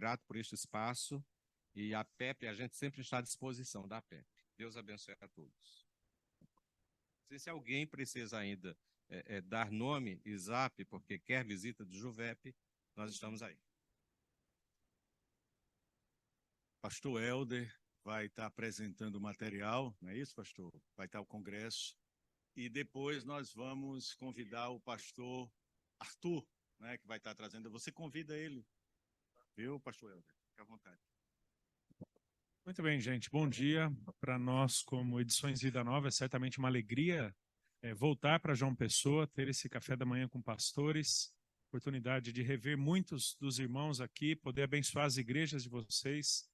grato por este espaço e a PEP, a gente sempre está à disposição da PEP. Deus abençoe a todos. Não sei se alguém precisa ainda dar nome e zap, porque quer visita do Juvep, nós estamos aí. Pastor Helder vai estar apresentando o material, não é isso, pastor? Vai estar o congresso. E depois nós vamos convidar o pastor Arthur, né, que vai estar trazendo. Você convida ele, viu, pastor Helder? Fique à vontade. Muito bem, gente. Bom dia. Para nós, como Edições Vida Nova, é certamente uma alegria voltar para João Pessoa, ter esse café da manhã com pastores, oportunidade de rever muitos dos irmãos aqui, poder abençoar as igrejas de vocês,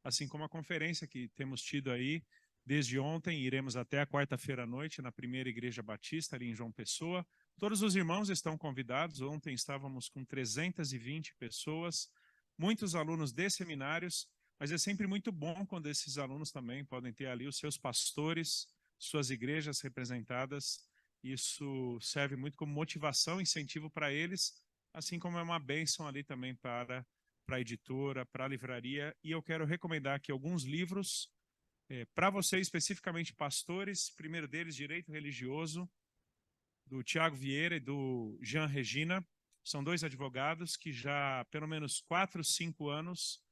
assim como a conferência que temos tido aí desde ontem. Iremos até a quarta-feira à noite na primeira Igreja Batista, ali em João Pessoa. Todos os irmãos estão convidados. Ontem estávamos com 320 pessoas, muitos alunos de seminários, mas é sempre muito bom quando esses alunos também podem ter ali os seus pastores, suas igrejas representadas. Isso serve muito como motivação, incentivo para eles, assim como é uma bênção ali também para a editora, para a livraria. E eu quero recomendar aqui alguns livros para vocês, especificamente pastores. O primeiro deles, Direito Religioso, do Tiago Vieira e do Jean Regina. São dois advogados que já há pelo menos 4, 5 anos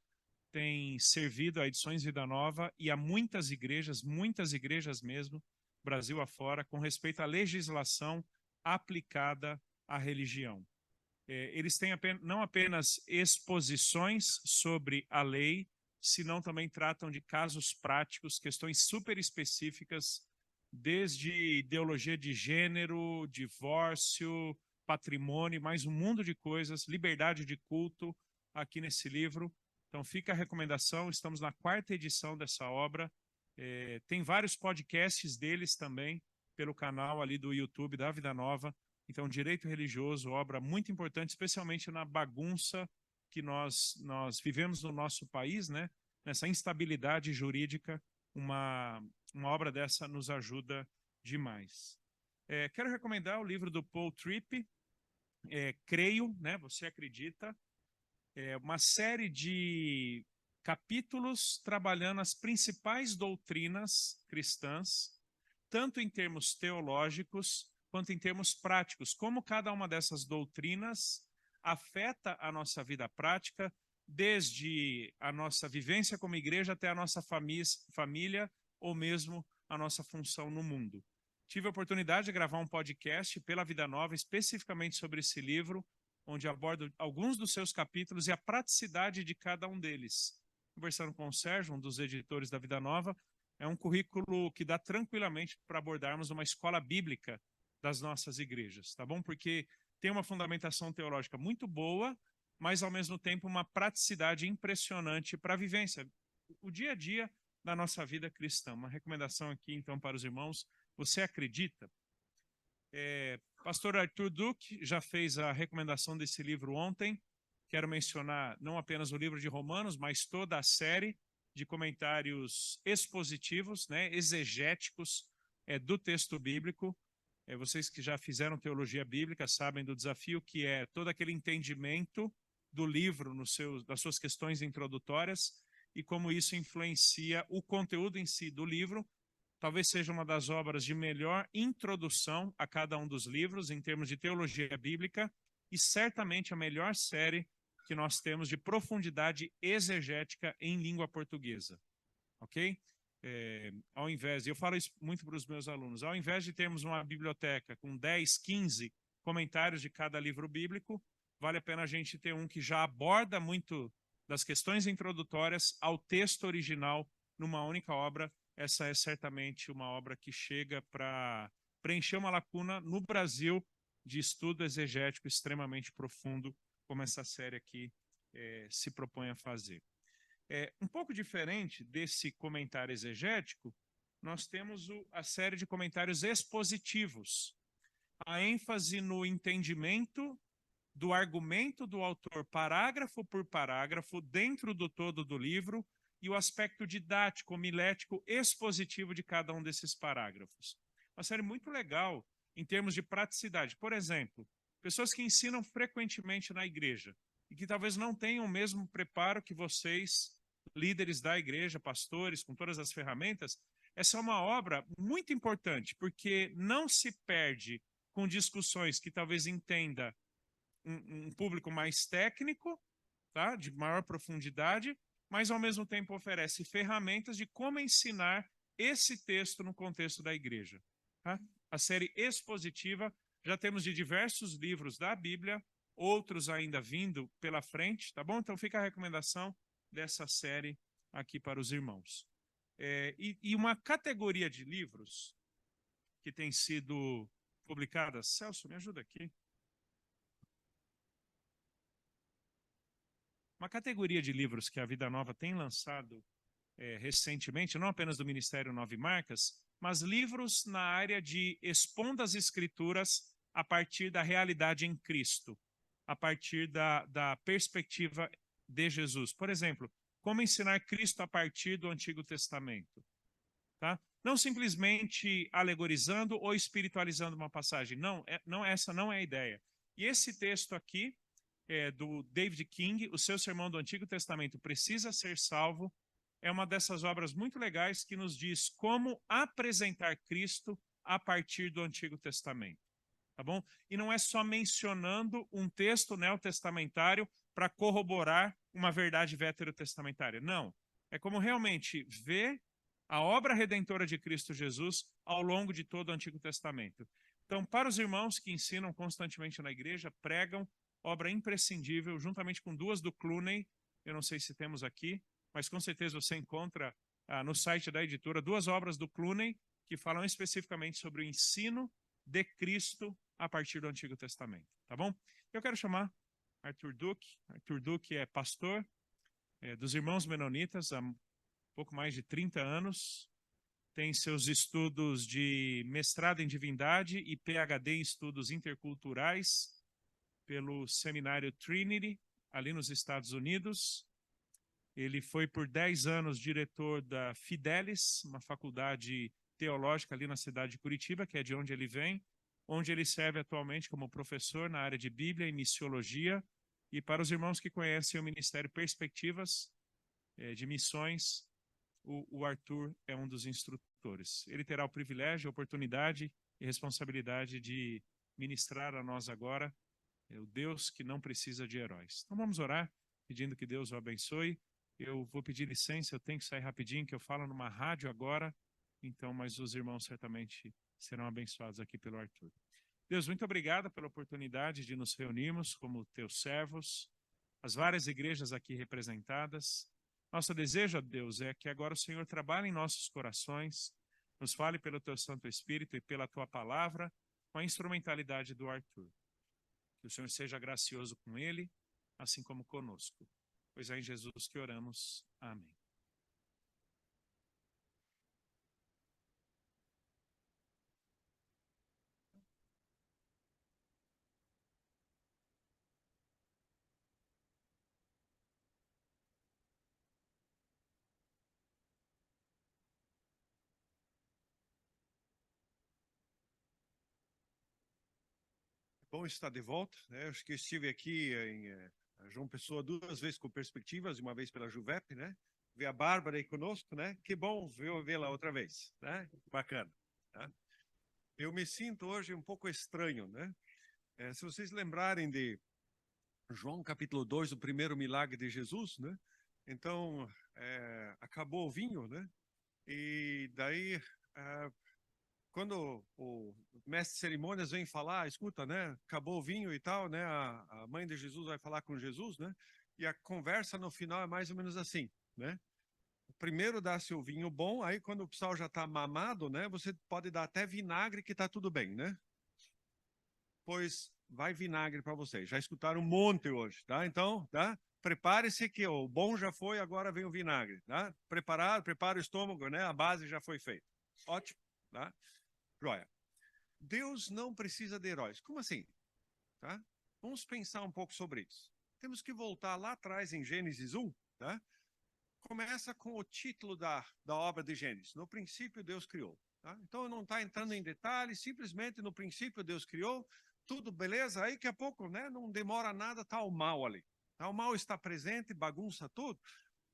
têm servido a Edições Vida Nova e a muitas igrejas mesmo, Brasil afora, com respeito à legislação aplicada à religião. Eles têm não apenas exposições sobre a lei, senão também tratam de casos práticos, questões super específicas, desde ideologia de gênero, divórcio, patrimônio, mais um mundo de coisas, liberdade de culto, aqui nesse livro. Então fica a recomendação, estamos na 4ª edição dessa obra, tem vários podcasts deles também, pelo canal ali do YouTube da Vida Nova. Então, Direito Religioso, obra muito importante, especialmente na bagunça que nós vivemos no nosso país, né? Nessa instabilidade jurídica, uma obra dessa nos ajuda demais. Quero recomendar o livro do Paul Tripp, Creio, né? Você acredita? Uma série de capítulos trabalhando as principais doutrinas cristãs, tanto em termos teológicos quanto em termos práticos, como cada uma dessas doutrinas afeta a nossa vida prática, desde a nossa vivência como igreja até a nossa família ou mesmo a nossa função no mundo. Tive a oportunidade de gravar um podcast pela Vida Nova, especificamente sobre esse livro, onde abordo alguns dos seus capítulos e a praticidade de cada um deles. Conversando com o Sérgio, um dos editores da Vida Nova, é um currículo que dá tranquilamente para abordarmos uma escola bíblica das nossas igrejas, tá bom? Porque tem uma fundamentação teológica muito boa, mas ao mesmo tempo uma praticidade impressionante para a vivência, o dia a dia da nossa vida cristã. Uma recomendação aqui, então, para os irmãos: você acredita? Pastor Arthur Duque já fez a recomendação desse livro ontem. Quero mencionar não apenas o livro de Romanos, mas toda a série de comentários expositivos, né, exegéticos do texto bíblico. Vocês que já fizeram teologia bíblica sabem do desafio que é todo aquele entendimento do livro nas suas questões introdutórias e como isso influencia o conteúdo em si do livro. Talvez seja uma das obras de melhor introdução a cada um dos livros em termos de teologia bíblica e certamente a melhor série que nós temos de profundidade exegética em língua portuguesa, ok? Ao invés, eu falo isso muito para os meus alunos, ao invés de termos uma biblioteca com 10, 15 comentários de cada livro bíblico, vale a pena a gente ter um que já aborda muito das questões introdutórias ao texto original numa única obra. Essa é certamente uma obra que chega para preencher uma lacuna no Brasil de estudo exegético extremamente profundo, como essa série aqui se propõe a fazer. Um pouco diferente desse comentário exegético, nós temos a série de comentários expositivos. A ênfase no entendimento do argumento do autor, parágrafo por parágrafo, dentro do todo do livro, e o aspecto didático, homilético, expositivo de cada um desses parágrafos. Uma série muito legal em termos de praticidade. Por exemplo, pessoas que ensinam frequentemente na igreja. e que talvez não tenham o mesmo preparo que vocês, líderes da igreja, pastores, com todas as ferramentas. Essa é uma obra muito importante, porque não se perde com discussões que talvez entenda um público mais técnico, tá? De maior profundidade, mas ao mesmo tempo oferece ferramentas de como ensinar esse texto no contexto da igreja. Tá? A série expositiva, já temos de diversos livros da Bíblia, outros ainda vindo pela frente, tá bom? Então fica a recomendação dessa série aqui para os irmãos. E uma categoria de livros que tem sido publicada, Celso, me ajuda aqui. Uma categoria de livros que a Vida Nova tem lançado recentemente, não apenas do Ministério Nove Marcas, mas livros na área de expondo as Escrituras a partir da realidade em Cristo, a partir da perspectiva de Jesus. Por exemplo, como ensinar Cristo a partir do Antigo Testamento. Tá? Não simplesmente alegorizando ou espiritualizando uma passagem. Não, essa não é a ideia. E esse texto aqui, do David King, o seu sermão do Antigo Testamento precisa ser salvo, é uma dessas obras muito legais que nos diz como apresentar Cristo a partir do Antigo Testamento. Tá bom? E não é só mencionando um texto neotestamentário para corroborar uma verdade veterotestamentária. Não. É como realmente ver a obra redentora de Cristo Jesus ao longo de todo o Antigo Testamento. Então, para os irmãos que ensinam constantemente na igreja, pregam, obra imprescindível, juntamente com duas do Clooney, eu não sei se temos aqui, mas com certeza você encontra no site da editora duas obras do Clooney que falam especificamente sobre o ensino de Cristo a partir do Antigo Testamento, tá bom? Eu quero chamar Arthur Duque. Arthur Duque é pastor dos Irmãos Menonitas há pouco mais de 30 anos, tem seus estudos de mestrado em divindade e PhD em estudos interculturais pelo seminário Trinity, ali nos Estados Unidos. Ele foi por 10 anos diretor da Fidelis, uma faculdade teológica ali na cidade de Curitiba, que é de onde ele vem, onde ele serve atualmente como professor na área de Bíblia e Missiologia. E para os irmãos que conhecem o Ministério Perspectivas de Missões, o Arthur é um dos instrutores. Ele terá o privilégio, a oportunidade e responsabilidade de ministrar a nós agora o Deus que não precisa de heróis. Então vamos orar, pedindo que Deus o abençoe. Eu vou pedir licença, eu tenho que sair rapidinho, que eu falo numa rádio agora, então, mas os irmãos certamente serão abençoados aqui pelo Arthur. Deus, muito obrigado pela oportunidade de nos reunirmos como teus servos, as várias igrejas aqui representadas. Nosso desejo, Deus, é que agora o Senhor trabalhe em nossos corações, nos fale pelo teu Santo Espírito e pela tua palavra, com a instrumentalidade do Arthur. Que o Senhor seja gracioso com ele, assim como conosco. Pois é em Jesus que oramos. Amém. Bom estar de volta, né? Acho que estive aqui em João Pessoa 2 vezes com Perspectivas, uma vez pela Juvep, né? Ver a Bárbara aí conosco, né? Que bom vê-la outra vez, né? Bacana. Tá? Eu me sinto hoje um pouco estranho, né? Se vocês lembrarem de João capítulo 2, o primeiro milagre de Jesus, né? Então, acabou o vinho, né? E daí quando o mestre de cerimônias vem falar, escuta, né? Acabou o vinho e tal, né? A mãe de Jesus vai falar com Jesus, né? E a conversa no final é mais ou menos assim, né? Primeiro dá-se o vinho bom, aí quando o pessoal já está mamado, né? Você pode dar até vinagre que está tudo bem, né? Pois vai vinagre para vocês. Já escutaram um monte hoje, tá? Então, tá? Prepare-se que o bom já foi, agora vem o vinagre, tá? Preparado, prepara o estômago, né? A base já foi feita. Ótimo, tá? Joia. Deus não precisa de heróis. Como assim? Tá? Vamos pensar um pouco sobre isso. Temos que voltar lá atrás em Gênesis 1, tá? Começa com o título da obra de Gênesis. No princípio, Deus criou. Tá? Então, não está entrando em detalhes, simplesmente no princípio, Deus criou, tudo beleza, aí daqui a pouco, né, não demora nada, está o mal ali. Tá? O mal está presente, bagunça tudo.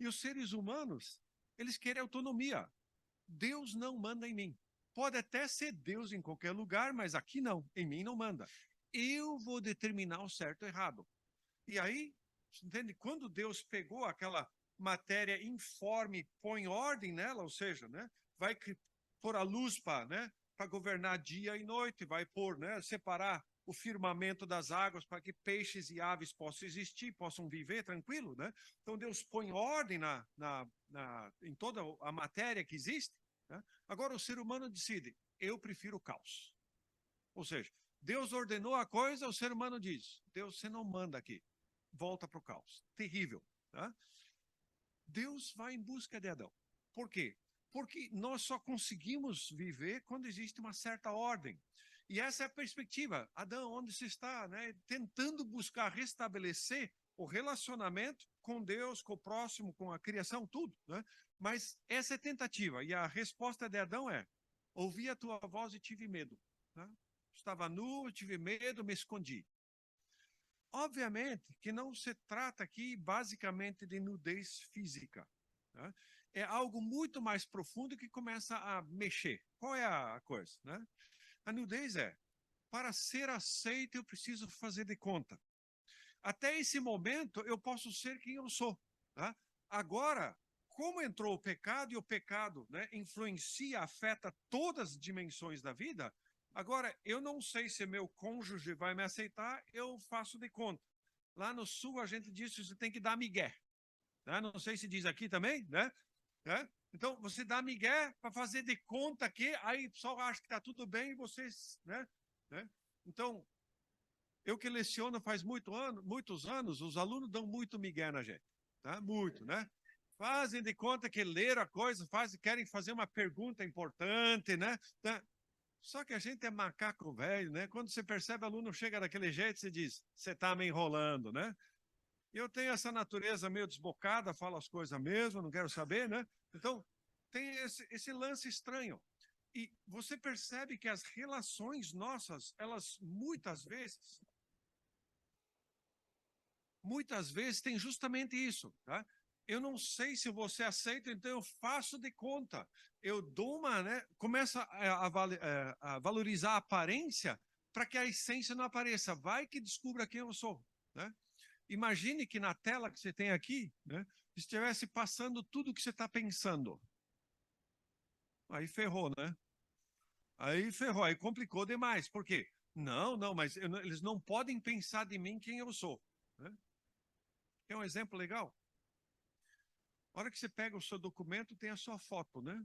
E os seres humanos, eles querem autonomia. Deus não manda em mim. Pode até ser Deus em qualquer lugar, mas aqui não, em mim não manda. Eu vou determinar o certo e o errado. E aí, entende? Quando Deus pegou aquela matéria informe, põe ordem nela, ou seja, né, vai pôr a luz para, né, para governar dia e noite, vai pôr, né, separar o firmamento das águas para que peixes e aves possam existir, possam viver tranquilo, né? Então Deus põe ordem em toda a matéria que existe, né? Agora o ser humano decide, eu prefiro o caos. Ou seja, Deus ordenou a coisa, o ser humano diz, Deus, você não manda aqui, volta para o caos. Terrível, tá? Deus vai em busca de Adão. Por quê? Porque nós só conseguimos viver quando existe uma certa ordem. E essa é a perspectiva. Adão, onde você está, né? Tentando buscar restabelecer o relacionamento com Deus, com o próximo, com a criação, tudo, né? Mas essa é a tentativa. E a resposta de Adão é, ouvi a tua voz e tive medo. Né? Estava nu, tive medo, me escondi. Obviamente que não se trata aqui basicamente de nudez física. Né? É algo muito mais profundo que começa a mexer. Qual é a coisa? Né? A nudez é, para ser aceito eu preciso fazer de conta. Até esse momento eu posso ser quem eu sou. Tá? Agora, como entrou o pecado e o pecado, né, influencia, afeta todas as dimensões da vida, agora eu não sei se meu cônjuge vai me aceitar, eu faço de conta. Lá no sul a gente diz que você tem que dar migué. Né? Não sei se diz aqui também, né? Então, você dá migué para fazer de conta que aí o pessoal acha que está tudo bem e vocês, né? Então, eu que leciono faz muitos anos, os alunos dão muito migué na gente, tá? Muito, né? Fazem de conta que leram a coisa, querem fazer uma pergunta importante, né? Só que a gente é macaco velho, né? Quando você percebe o aluno chega daquele jeito, você diz, você está me enrolando, né? Eu tenho essa natureza meio desbocada, falo as coisas mesmo, não quero saber, né? Então, tem esse lance estranho. E você percebe que as relações nossas, elas muitas vezes têm justamente isso, tá? Eu não sei se você aceita, então eu faço de conta. Eu dou uma, né? Começo a valorizar a aparência para que a essência não apareça. Vai que descubra quem eu sou, né? Imagine que na tela que você tem aqui, né, estivesse passando tudo o que você está pensando. Aí ferrou, né? Aí ferrou, aí complicou demais. Por quê? Não, mas eles não podem pensar de mim quem eu sou. Né? É um exemplo legal. A hora que você pega o seu documento, tem a sua foto, né?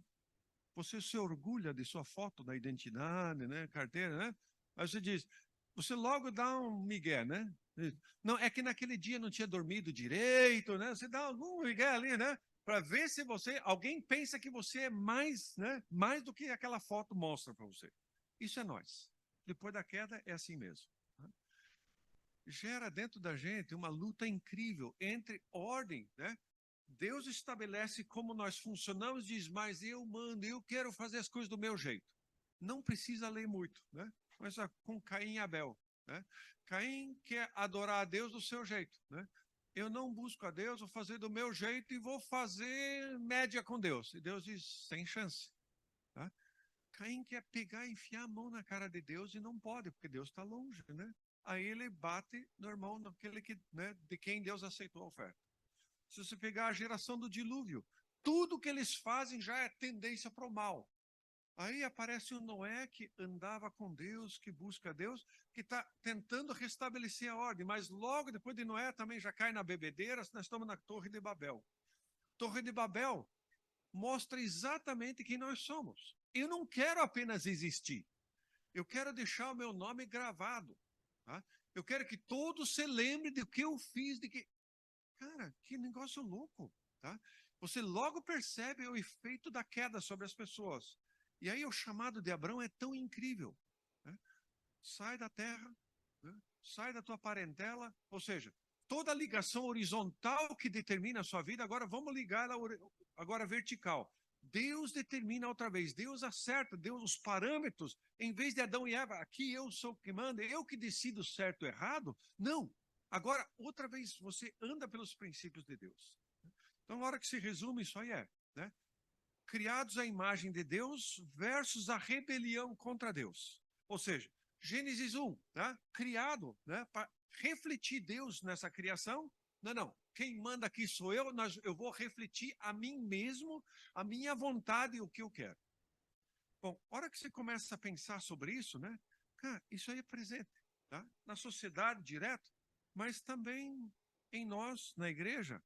Você se orgulha de sua foto, da identidade, né? Carteira, né? Aí você diz, você logo dá um migué, né? Não, é que naquele dia não tinha dormido direito, né? Você dá algum migué ali, né? Para ver se alguém pensa que você é mais, né? Mais do que aquela foto mostra para você. Isso é nós. Depois da queda é assim mesmo. Né? Gera dentro da gente uma luta incrível entre ordem, né? Deus estabelece como nós funcionamos, diz, mas eu mando, eu quero fazer as coisas do meu jeito. Não precisa ler muito, né? Começa com Caim e Abel, né? Caim quer adorar a Deus do seu jeito, né? Eu não busco a Deus, vou fazer do meu jeito e vou fazer média com Deus. E Deus diz, sem chance. Tá? Caim quer pegar e enfiar a mão na cara de Deus e não pode, porque Deus está longe, né? Aí ele bate no irmão, naquele que, né, de quem Deus aceitou a oferta. Se você pegar a geração do dilúvio, tudo que eles fazem já é tendência para o mal. Aí aparece o Noé que andava com Deus, que busca Deus, que está tentando restabelecer a ordem, mas logo depois de Noé também já cai na bebedeira, nós estamos na Torre de Babel. Torre de Babel mostra exatamente quem nós somos. Eu não quero apenas existir, eu quero deixar o meu nome gravado. Tá? Eu quero que todos se lembrem do que eu fiz, Cara, que negócio louco, tá? Você logo percebe o efeito da queda sobre as pessoas. E aí o chamado de Abraão é tão incrível. Né? Sai da terra, né? Sai da tua parentela, ou seja, toda a ligação horizontal que determina a sua vida, agora vamos ligar agora vertical. Deus determina outra vez, Deus acerta, Deus os parâmetros, em vez de Adão e Eva, aqui eu sou o que manda, eu que decido certo ou errado, não. Agora, outra vez, você anda pelos princípios de Deus. Então, na hora que se resume, isso aí né? Criados à imagem de Deus versus a rebelião contra Deus. Ou seja, Gênesis 1, né? Criado, né? Para refletir Deus nessa criação. Não. Quem manda aqui sou eu, eu vou refletir a mim mesmo, a minha vontade e o que eu quero. Bom, a hora que você começa a pensar sobre isso, né? Cara, isso aí é presente, tá? Na sociedade direto, mas também em nós, na igreja.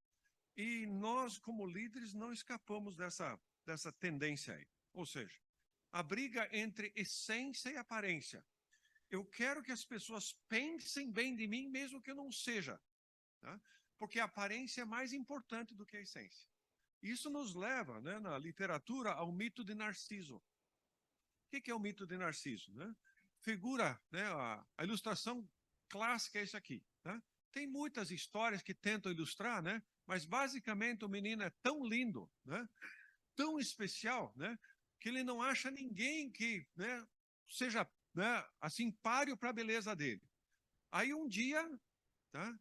E nós, como líderes, não escapamos dessa tendência aí. Ou seja, a briga entre essência e aparência. Eu quero que as pessoas pensem bem de mim, mesmo que eu não seja. Tá? Porque a aparência é mais importante do que a essência. Isso nos leva, né, na literatura, ao mito de Narciso. O que é o mito de Narciso? Né? Figura, né, a ilustração clássica é isso aqui. Tá? Tem muitas histórias que tentam ilustrar, né? Mas basicamente o menino é tão lindo, né? Tão especial, né? Que ele não acha ninguém que, né, seja, né, assim, páreo para a beleza dele. Aí um dia, tá?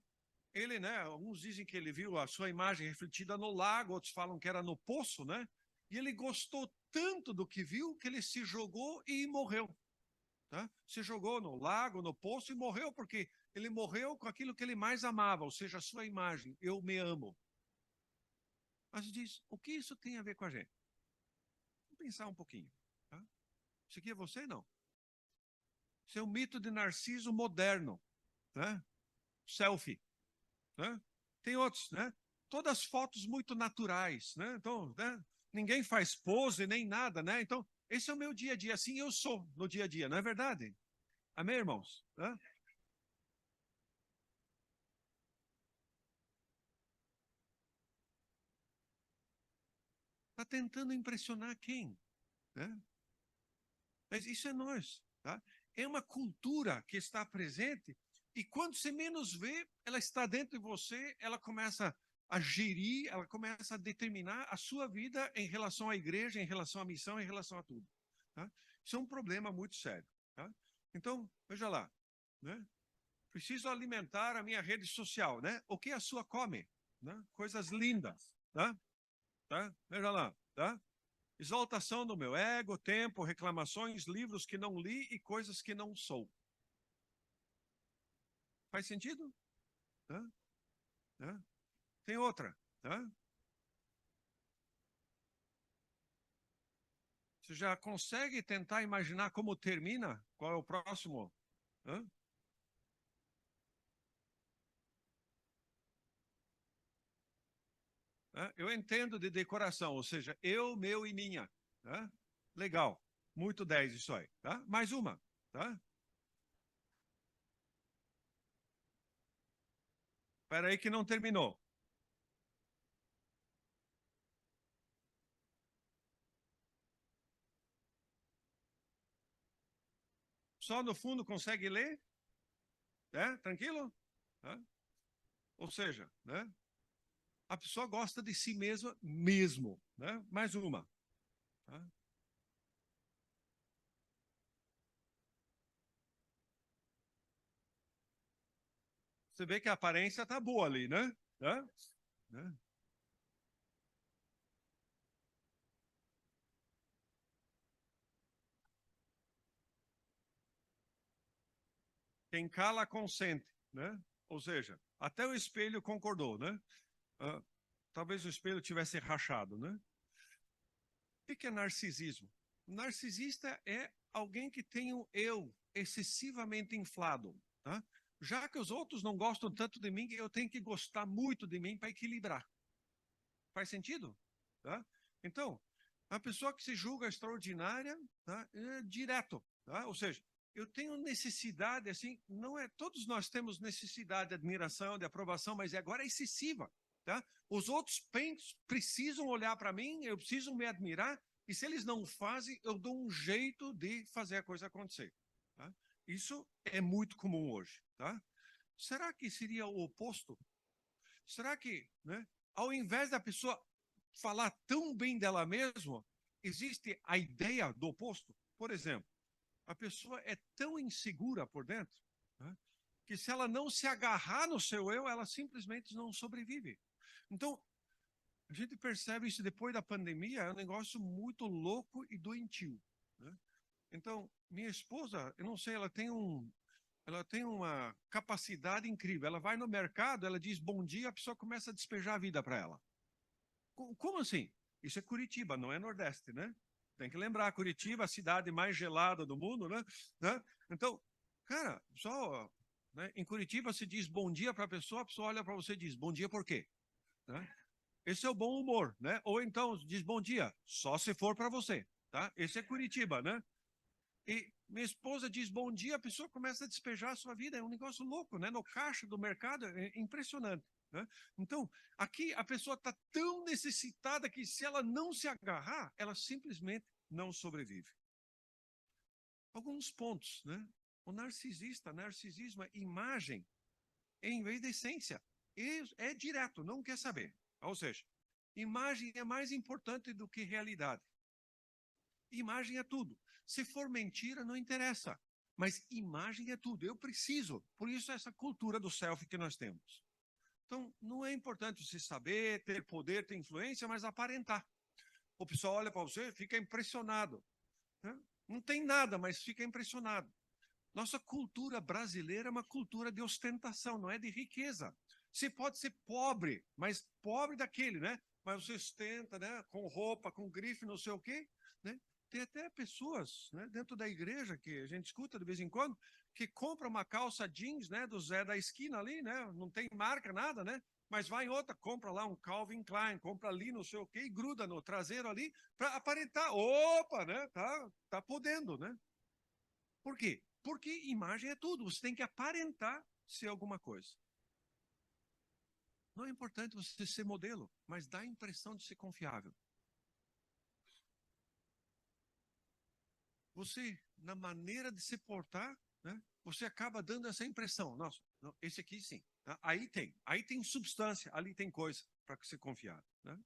Ele, né? Alguns dizem que ele viu a sua imagem refletida no lago, outros falam que era no poço, né? E ele gostou tanto do que viu que ele se jogou e morreu. Tá? Se jogou no lago, no poço e morreu porque ele morreu com aquilo que ele mais amava, ou seja, a sua imagem. Eu me amo. Mas diz, o que isso tem a ver com a gente? Vamos pensar um pouquinho. Tá? Isso aqui é você, não? Isso é um mito de Narciso moderno. Né? Selfie. Né? Tem outros, né? Todas fotos muito naturais. Né? Então, né? Ninguém faz pose nem nada. Né? Então, esse é o meu dia a dia. Assim eu sou no dia a dia, não é verdade? Amém, irmãos? Né? Está tentando impressionar quem? Né? Mas isso é nós. Tá? É uma cultura que está presente e quando você menos vê, ela está dentro de você, ela começa a gerir, ela começa a determinar a sua vida em relação à igreja, em relação à missão, em relação a tudo. Tá? Isso é um problema muito sério. Tá? Então, veja lá. Né? Preciso alimentar a minha rede social. Né? O que a sua come? Né? Coisas lindas. Tá? Tá? Veja lá. Tá? Exaltação do meu ego, tempo, reclamações, livros que não li e coisas que não sou. Faz sentido? Tá? Tá? Tem outra. Tá? Você já consegue tentar imaginar como termina? Qual é o próximo? Hã? Eu entendo de decoração, ou seja, eu, meu e minha. Tá? Legal. Muito 10 isso aí. Tá? Mais uma. Tá? Espera aí que não terminou. Só no fundo consegue ler? Tranquilo? Tá? Ou seja, né? A pessoa gosta de si mesma mesmo. Né? Mais uma. Tá? Você vê que a aparência está boa ali, né? Tá? Né? Quem cala consente, né? Ou seja, até o espelho concordou, né? Talvez o espelho tivesse rachado, né? O que é narcisismo? O narcisista é alguém que tem o eu excessivamente inflado, tá? Já que os outros não gostam tanto de mim, eu tenho que gostar muito de mim para equilibrar. Faz sentido? Tá? Então, a pessoa que se julga extraordinária, tá? É direto, tá? Ou seja, eu tenho necessidade, assim, não é, todos nós temos necessidade de admiração, de aprovação, mas agora é excessiva, tá? Os outros precisam olhar para mim, eu preciso me admirar, e se eles não fazem, eu dou um jeito de fazer a coisa acontecer, tá? Isso é muito comum hoje, tá? Será que seria o oposto? Será que, né, ao invés da pessoa falar tão bem dela mesma, existe a ideia do oposto? Por exemplo, a pessoa é tão insegura por dentro, né, que se ela não se agarrar no seu eu, ela simplesmente não sobrevive. Então, a gente percebe isso depois da pandemia, é um negócio muito louco e doentio, né? Então, minha esposa, eu não sei, ela tem uma capacidade incrível. Ela vai no mercado, ela diz bom dia, a pessoa começa a despejar a vida para ela. Como assim? Isso é Curitiba, não é Nordeste, né? Tem que lembrar, Curitiba, a cidade mais gelada do mundo, né? Então, cara, só, né? Em Curitiba se diz bom dia para a pessoa olha para você e diz bom dia por quê? Né? Esse é o bom humor, né? Ou então diz bom dia, só se for para você, tá? Esse é Curitiba, né? E minha esposa diz bom dia, a pessoa começa a despejar a sua vida, é um negócio louco, né? No caixa do mercado, é impressionante, né? Então, aqui a pessoa está tão necessitada que se ela não se agarrar, ela simplesmente não sobrevive. Alguns pontos, né? O narcisismo é imagem em vez de essência. É direto, não quer saber. Ou seja, imagem é mais importante do que realidade. Imagem é tudo. Se for mentira, não interessa. Mas imagem é tudo. Eu preciso. Por isso, essa cultura do selfie que nós temos. Então, não é importante você saber, ter poder, ter influência, mas aparentar. O pessoal olha para você e fica impressionado, né? Não tem nada, mas fica impressionado. Nossa cultura brasileira é uma cultura de ostentação, não é de riqueza. Você pode ser pobre, mas pobre daquele, né? Mas você ostenta, né? Com roupa, com grife, não sei o quê, né? Tem até pessoas, né, dentro da igreja que a gente escuta de vez em quando, que compra uma calça jeans, né, do Zé da esquina ali, né? Não tem marca, nada, né? Mas vai em outra, compra lá um Calvin Klein, compra ali não sei o quê e gruda no traseiro ali para aparentar. Opa, né? Tá podendo, né? Por quê? Porque imagem é tudo. Você tem que aparentar ser alguma coisa. Não é importante você ser modelo, mas dá a impressão de ser confiável. Você, na maneira de se portar, né, você acaba dando essa impressão. Nossa, não, esse aqui sim. Tá? Aí tem substância, ali tem coisa para ser confiado, né?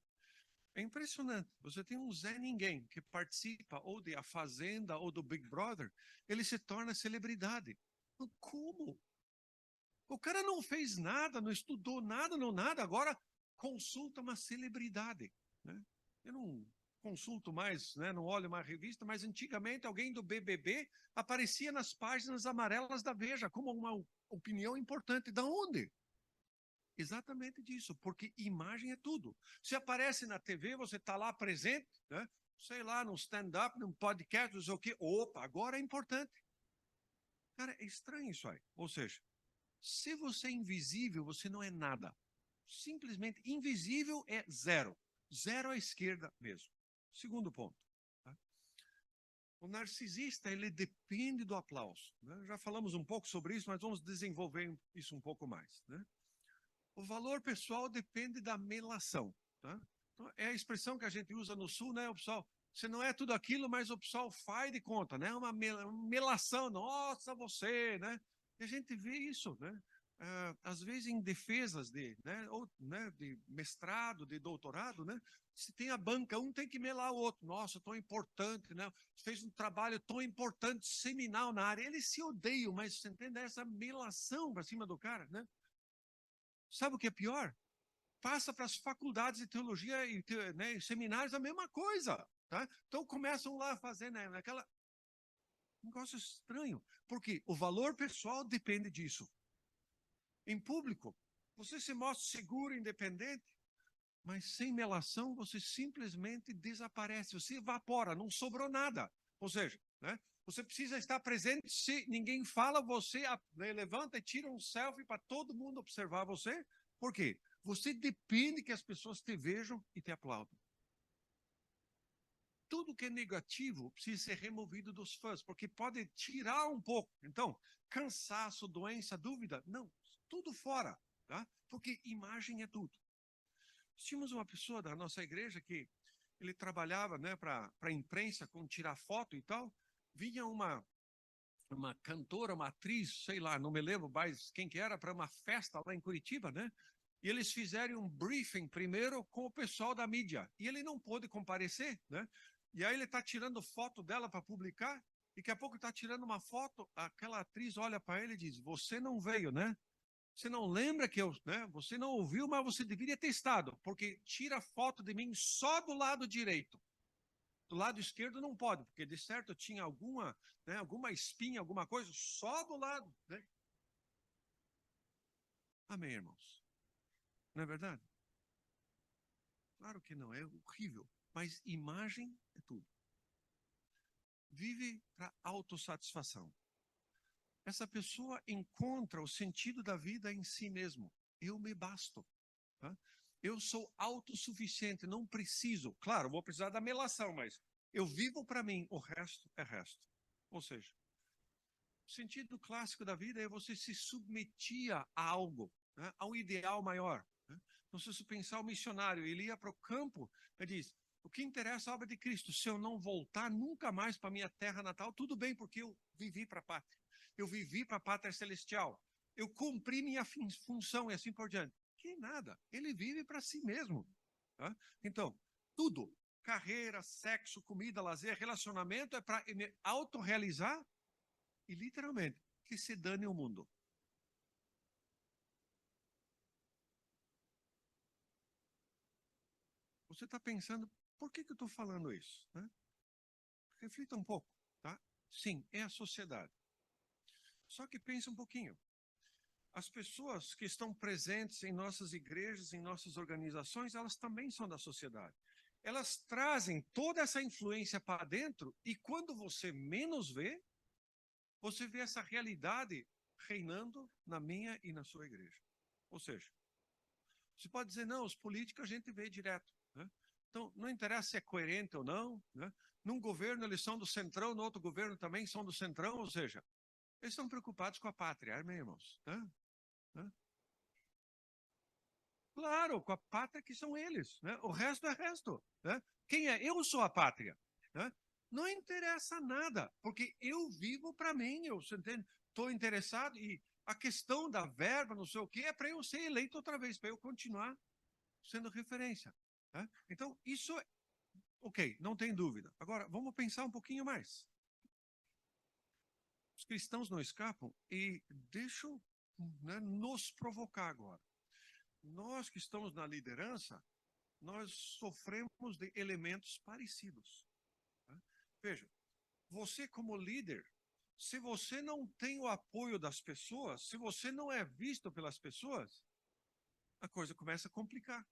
É impressionante. Você tem um Zé Ninguém que participa ou de A Fazenda ou do Big Brother, ele se torna celebridade. Como? O cara não fez nada, não estudou nada, não nada, agora consulta uma celebridade, né? Eu não consulto mais, né? Não olho mais revista, mas antigamente alguém do BBB aparecia nas páginas amarelas da Veja como uma opinião importante. Da onde? Exatamente disso, porque imagem é tudo. Se aparece na TV, você está lá presente, né? Sei lá, num stand-up, num podcast, não sei o quê. Opa, agora é importante. Cara, é estranho isso aí. Ou seja, se você é invisível, você não é nada. Simplesmente invisível é zero. Zero à esquerda mesmo. Segundo ponto. Tá? O narcisista, ele depende do aplauso, né? Já falamos um pouco sobre isso, mas vamos desenvolver isso um pouco mais, né? O valor pessoal depende da melação, tá? Então, é a expressão que a gente usa no Sul, né? O pessoal, você não é tudo aquilo, mas o pessoal faz de conta, né? Uma melação, nossa, você, né? E a gente vê isso, né? Às vezes em defesas de mestrado, de doutorado, né? Se tem a banca, um tem que melar o outro. Nossa, tão importante, né? Fez um trabalho tão importante, seminal na área. Eles se odeiam, mas você entende essa melação para cima do cara, né? Sabe o que é pior? Passa para as faculdades de teologia e, né, seminários a mesma coisa, tá? Então começam lá a fazer, né, aquela negócio estranho, porque o valor pessoal depende disso. Em público, você se mostra seguro, independente, mas sem melação você simplesmente desaparece, você evapora, não sobrou nada. Ou seja, né, você precisa estar presente, se ninguém fala, você, né, levanta e tira um selfie para todo mundo observar você. Por quê? Você depende que as pessoas te vejam e te aplaudam. Tudo que é negativo precisa ser removido dos fãs, porque pode tirar um pouco. Então, cansaço, doença, dúvida, não, tudo fora, tá? Porque imagem é tudo. Tínhamos uma pessoa da nossa igreja que ele trabalhava, né, para a imprensa, com tirar foto e tal. Vinha uma cantora, uma atriz, sei lá, não me lembro mais quem que era, para uma festa lá em Curitiba, né? E eles fizeram um briefing primeiro com o pessoal da mídia. E ele não pôde comparecer, né? E aí ele está tirando foto dela para publicar Daqui a pouco está tirando uma foto, aquela atriz olha para ele e diz, você não veio, né? Você não lembra que eu, né? Você não ouviu, mas você deveria ter estado, porque tira foto de mim só do lado direito. Do lado esquerdo não pode, porque de certo tinha alguma, né, alguma espinha, alguma coisa, só do lado, né? Amém, irmãos? Não é verdade? Claro que não, é horrível, mas imagem é tudo. Vive para autossatisfação. Essa pessoa encontra o sentido da vida em si mesmo. Eu me basto. Tá? Eu sou autossuficiente, não preciso. Claro, vou precisar da melação, mas eu vivo para mim, o resto é resto. Ou seja, o sentido clássico da vida é você se submetia a algo, né? A um ideal maior. Né? Então, se você pensar o missionário, ele ia para o campo, ele diz, o que interessa é a obra de Cristo. Se eu não voltar nunca mais para a minha terra natal, tudo bem, porque eu vivi para a pátria. Eu vivi para a pátria celestial. Eu cumpri minha função e assim por diante. Que nada. Ele vive para si mesmo. Tá? Então, tudo. Carreira, sexo, comida, lazer, relacionamento é para autorrealizar e, literalmente, que se dane o mundo. Você está pensando, por que eu estou falando isso? Né? Reflita um pouco, tá? Sim, é a sociedade. Só que pense um pouquinho. As pessoas que estão presentes em nossas igrejas, em nossas organizações, elas também são da sociedade. Elas trazem toda essa influência para dentro e quando você menos vê, você vê essa realidade reinando na minha e na sua igreja. Ou seja, você pode dizer, não, os políticos a gente vê direto. Né? Então, não interessa se é coerente ou não. Né? Num governo eles são do centrão, no outro governo também são do centrão, ou seja, eles estão preocupados com a pátria, amém, irmãos? Né? Claro, com a pátria que são eles. Né? O resto é resto. Né? Quem é? Eu sou a pátria. Né? Não interessa nada, porque eu vivo para mim, eu estou interessado e a questão da verba, não sei o quê, é para eu ser eleito outra vez, para eu continuar sendo referência. Né? Então, isso é ok, não tem dúvida. Agora, vamos pensar um pouquinho mais. Os cristãos não escapam e deixam, né, nos provocar agora. Nós que estamos na liderança, nós sofremos de elementos parecidos. Tá? Veja, você como líder, se você não tem o apoio das pessoas, se você não é visto pelas pessoas, a coisa começa a complicar.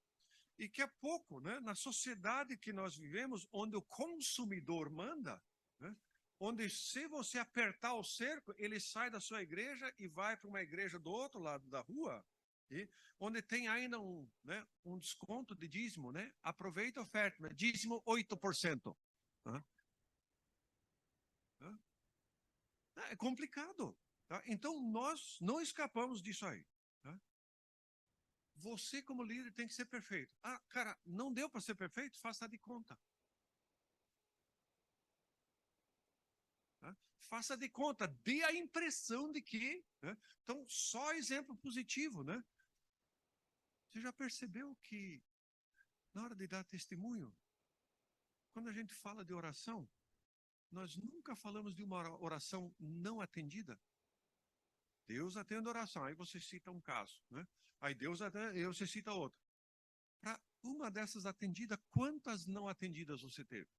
E que a pouco, né, na sociedade que nós vivemos, onde o consumidor manda, né, onde se você apertar o cerco, ele sai da sua igreja e vai para uma igreja do outro lado da rua, e onde tem ainda né, um desconto de dízimo, né? Aproveita a oferta, né? Dízimo 8%. Né? É complicado. Tá? Então, nós não escapamos disso aí. Tá? Você, como líder, tem que ser perfeito. Ah, cara, não deu para ser perfeito? Faça de conta. Tá? Faça de conta. Dê a impressão de que... Né? Então, só exemplo positivo, né? Você já percebeu que, na hora de dar testemunho, quando a gente fala de oração, nós nunca falamos de uma oração não atendida. Deus atende a oração, aí você cita um caso, né? Aí Deus atende, aí você cita outro. Para uma dessas atendidas, quantas não atendidas você teve?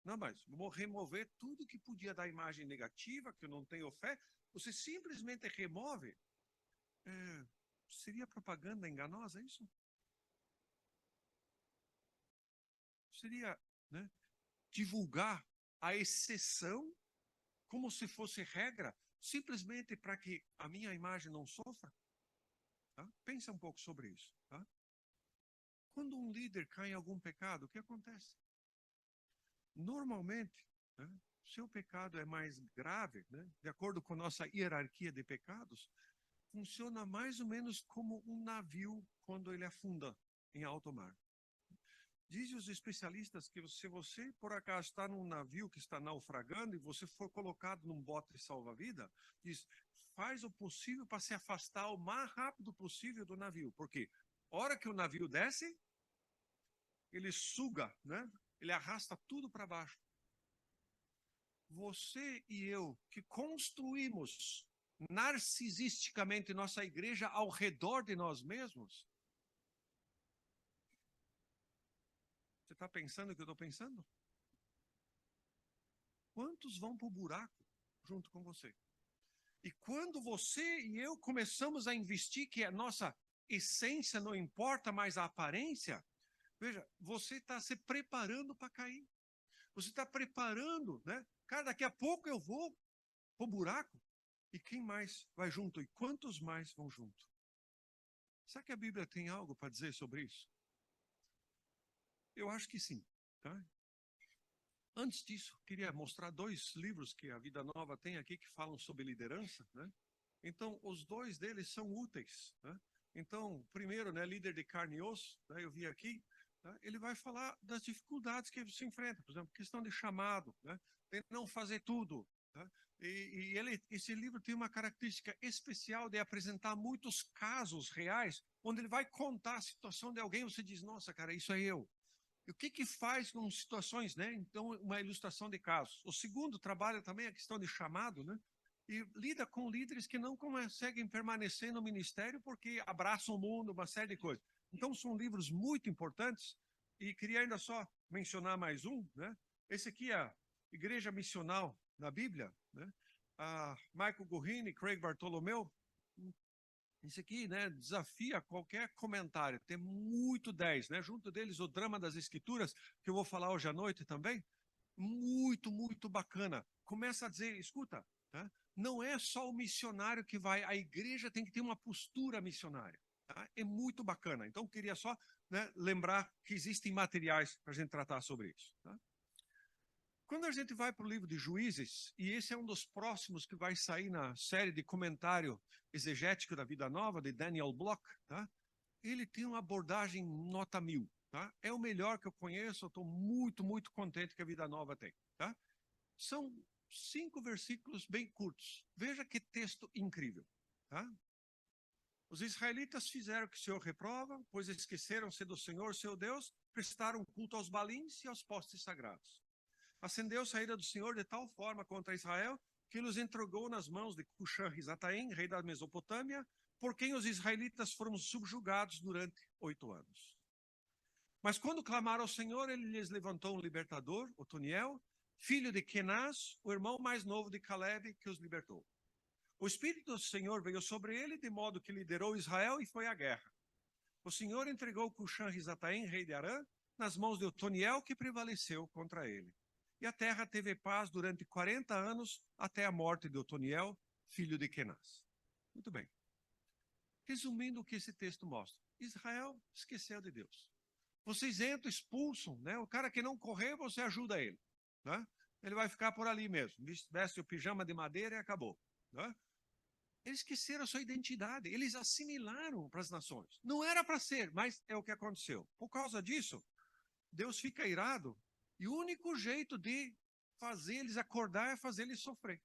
Não, mas vou remover tudo que podia dar imagem negativa, que eu não tenho fé, você simplesmente remove. Seria propaganda enganosa isso? Seria, né, divulgar a exceção como se fosse regra, simplesmente para que a minha imagem não sofra? Tá? Pensa um pouco sobre isso. Tá? Quando um líder cai em algum pecado, o que acontece? Normalmente, né, seu pecado é mais grave, né, de acordo com nossa hierarquia de pecados, funciona mais ou menos como um navio quando ele afunda em alto mar. Dizem os especialistas que se você, por acaso, está num navio que está naufragando e você for colocado num bote salva-vida, diz, faz o possível para se afastar o mais rápido possível do navio. Porque a hora que o navio desce, ele suga, né? Ele arrasta tudo para baixo. você e eu, que construímos narcisisticamente nossa igreja ao redor de nós mesmos, você está pensando o que eu estou pensando? Quantos vão para o buraco junto com você? E quando você e eu começamos a investir que a nossa essência não importa mais a aparência, veja, você está se preparando para cair. Você está preparando, né? Cara, daqui a pouco eu vou para o buraco. E quem mais vai junto? E quantos mais vão junto? Será que a Bíblia tem algo para dizer sobre isso? Eu acho que sim, tá? Antes disso, queria mostrar 2 livros que a Vida Nova tem aqui que falam sobre liderança, né? Então, os 2 deles são úteis, né? Então, primeiro, né, Líder de Carne e Osso, né, eu vi aqui, né, ele vai falar das dificuldades que se enfrenta, por exemplo, questão de chamado, né, de não fazer tudo, né? Esse livro tem uma característica especial de apresentar muitos casos reais, onde ele vai contar a situação de alguém, você diz, nossa, cara, isso é eu. E o que faz com situações, né? Então, uma ilustração de casos. O segundo trabalha também a questão de chamado, né? E lida com líderes que não conseguem permanecer no ministério porque abraçam o mundo, uma série de coisas. Então, são livros muito importantes. E queria ainda só mencionar mais um, né? Esse aqui é a Igreja Missional na Bíblia, né? A Michael Gurini, Craig Bartolomeu. Isso aqui, né, desafia qualquer comentário. Tem muito 10, né? Junto deles o Drama das Escrituras, que eu vou falar hoje à noite também. Muito, muito bacana. Começa a dizer, escuta, tá? Não é só o missionário que vai, a igreja tem que ter uma postura missionária. Tá? É muito bacana. Então, queria só, né, lembrar que existem materiais para a gente tratar sobre isso. Tá? Quando a gente vai para o livro de Juízes, e esse é um dos próximos que vai sair na série de comentário exegético da Vida Nova, de Daniel Block, tá? Ele tem uma abordagem nota 1000. Tá? É o melhor que eu conheço, eu estou muito, muito contente que a Vida Nova tem. Tá? São 5 versículos bem curtos. Veja que texto incrível. Tá? Os israelitas fizeram o que o Senhor reprova, pois esqueceram-se do Senhor, seu Deus, prestaram culto aos balins e aos postes sagrados. Acendeu-se a ira do Senhor de tal forma contra Israel que os entregou nas mãos de Cuxã-Risataim, rei da Mesopotâmia, por quem os israelitas foram subjugados durante 8 anos. Mas quando clamaram ao Senhor, ele lhes levantou um libertador, Otoniel, filho de Kenaz, o irmão mais novo de Caleb, que os libertou. O Espírito do Senhor veio sobre ele, de modo que liderou Israel e foi à guerra. O Senhor entregou Cuxã-Risataim, rei de Arã, nas mãos de Otoniel, que prevaleceu contra ele. E a terra teve paz durante 40 anos, até a morte de Otoniel, filho de Kenaz. Muito bem. Resumindo o que esse texto mostra. Israel esqueceu de Deus. Vocês entram, expulsam, né? O cara que não correr, você ajuda ele. Né? Ele vai ficar por ali mesmo. Veste o pijama de madeira e acabou. Né? Eles esqueceram a sua identidade. Eles assimilaram para as nações. Não era para ser, mas é o que aconteceu. Por causa disso, Deus fica irado. E o único jeito de fazer eles acordar é fazer eles sofrer.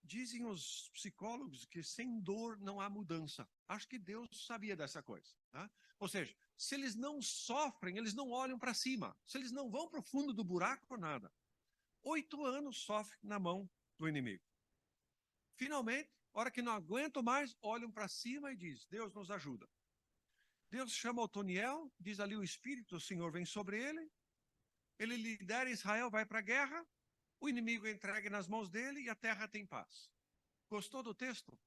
Dizem os psicólogos que sem dor não há mudança. Acho que Deus sabia dessa coisa. Tá? Ou seja, se eles não sofrem, eles não olham para cima. Se eles não vão para o fundo do buraco, nada. 8 anos sofrem na mão do inimigo. Finalmente, hora que não aguentam mais, olham para cima e dizem, Deus nos ajuda. Deus chama Otoniel, diz ali o Espírito do Senhor vem sobre ele, ele lidera Israel, vai para a guerra, o inimigo é entregue nas mãos dele e a terra tem paz. Gostou do texto?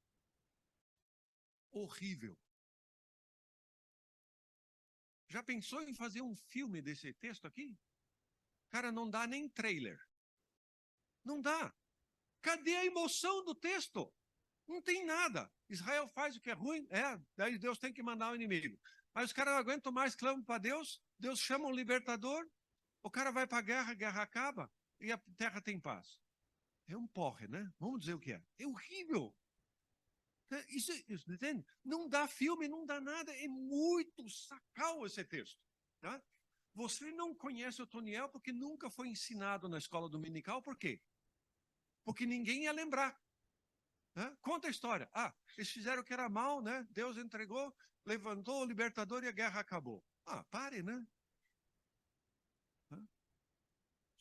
Horrível. Já pensou em fazer um filme desse texto aqui? Cara, não dá nem trailer. Não dá. Cadê a emoção do texto? Não tem nada. Israel faz o que é ruim, daí Deus tem que mandar o inimigo. Mas os caras não aguentam mais, clamam para Deus, Deus chama um libertador, o cara vai para a guerra acaba e a terra tem paz. É um porre, né? Vamos dizer o que é. É horrível. Isso, entende? Não dá filme, não dá nada. É muito sacal esse texto. Tá? Você não conhece o Otoniel porque nunca foi ensinado na escola dominical. Por quê? Porque ninguém ia lembrar. Né? Conta a história. Eles fizeram o que era mal, né? Deus entregou, levantou o libertador e a guerra acabou. Pare, né?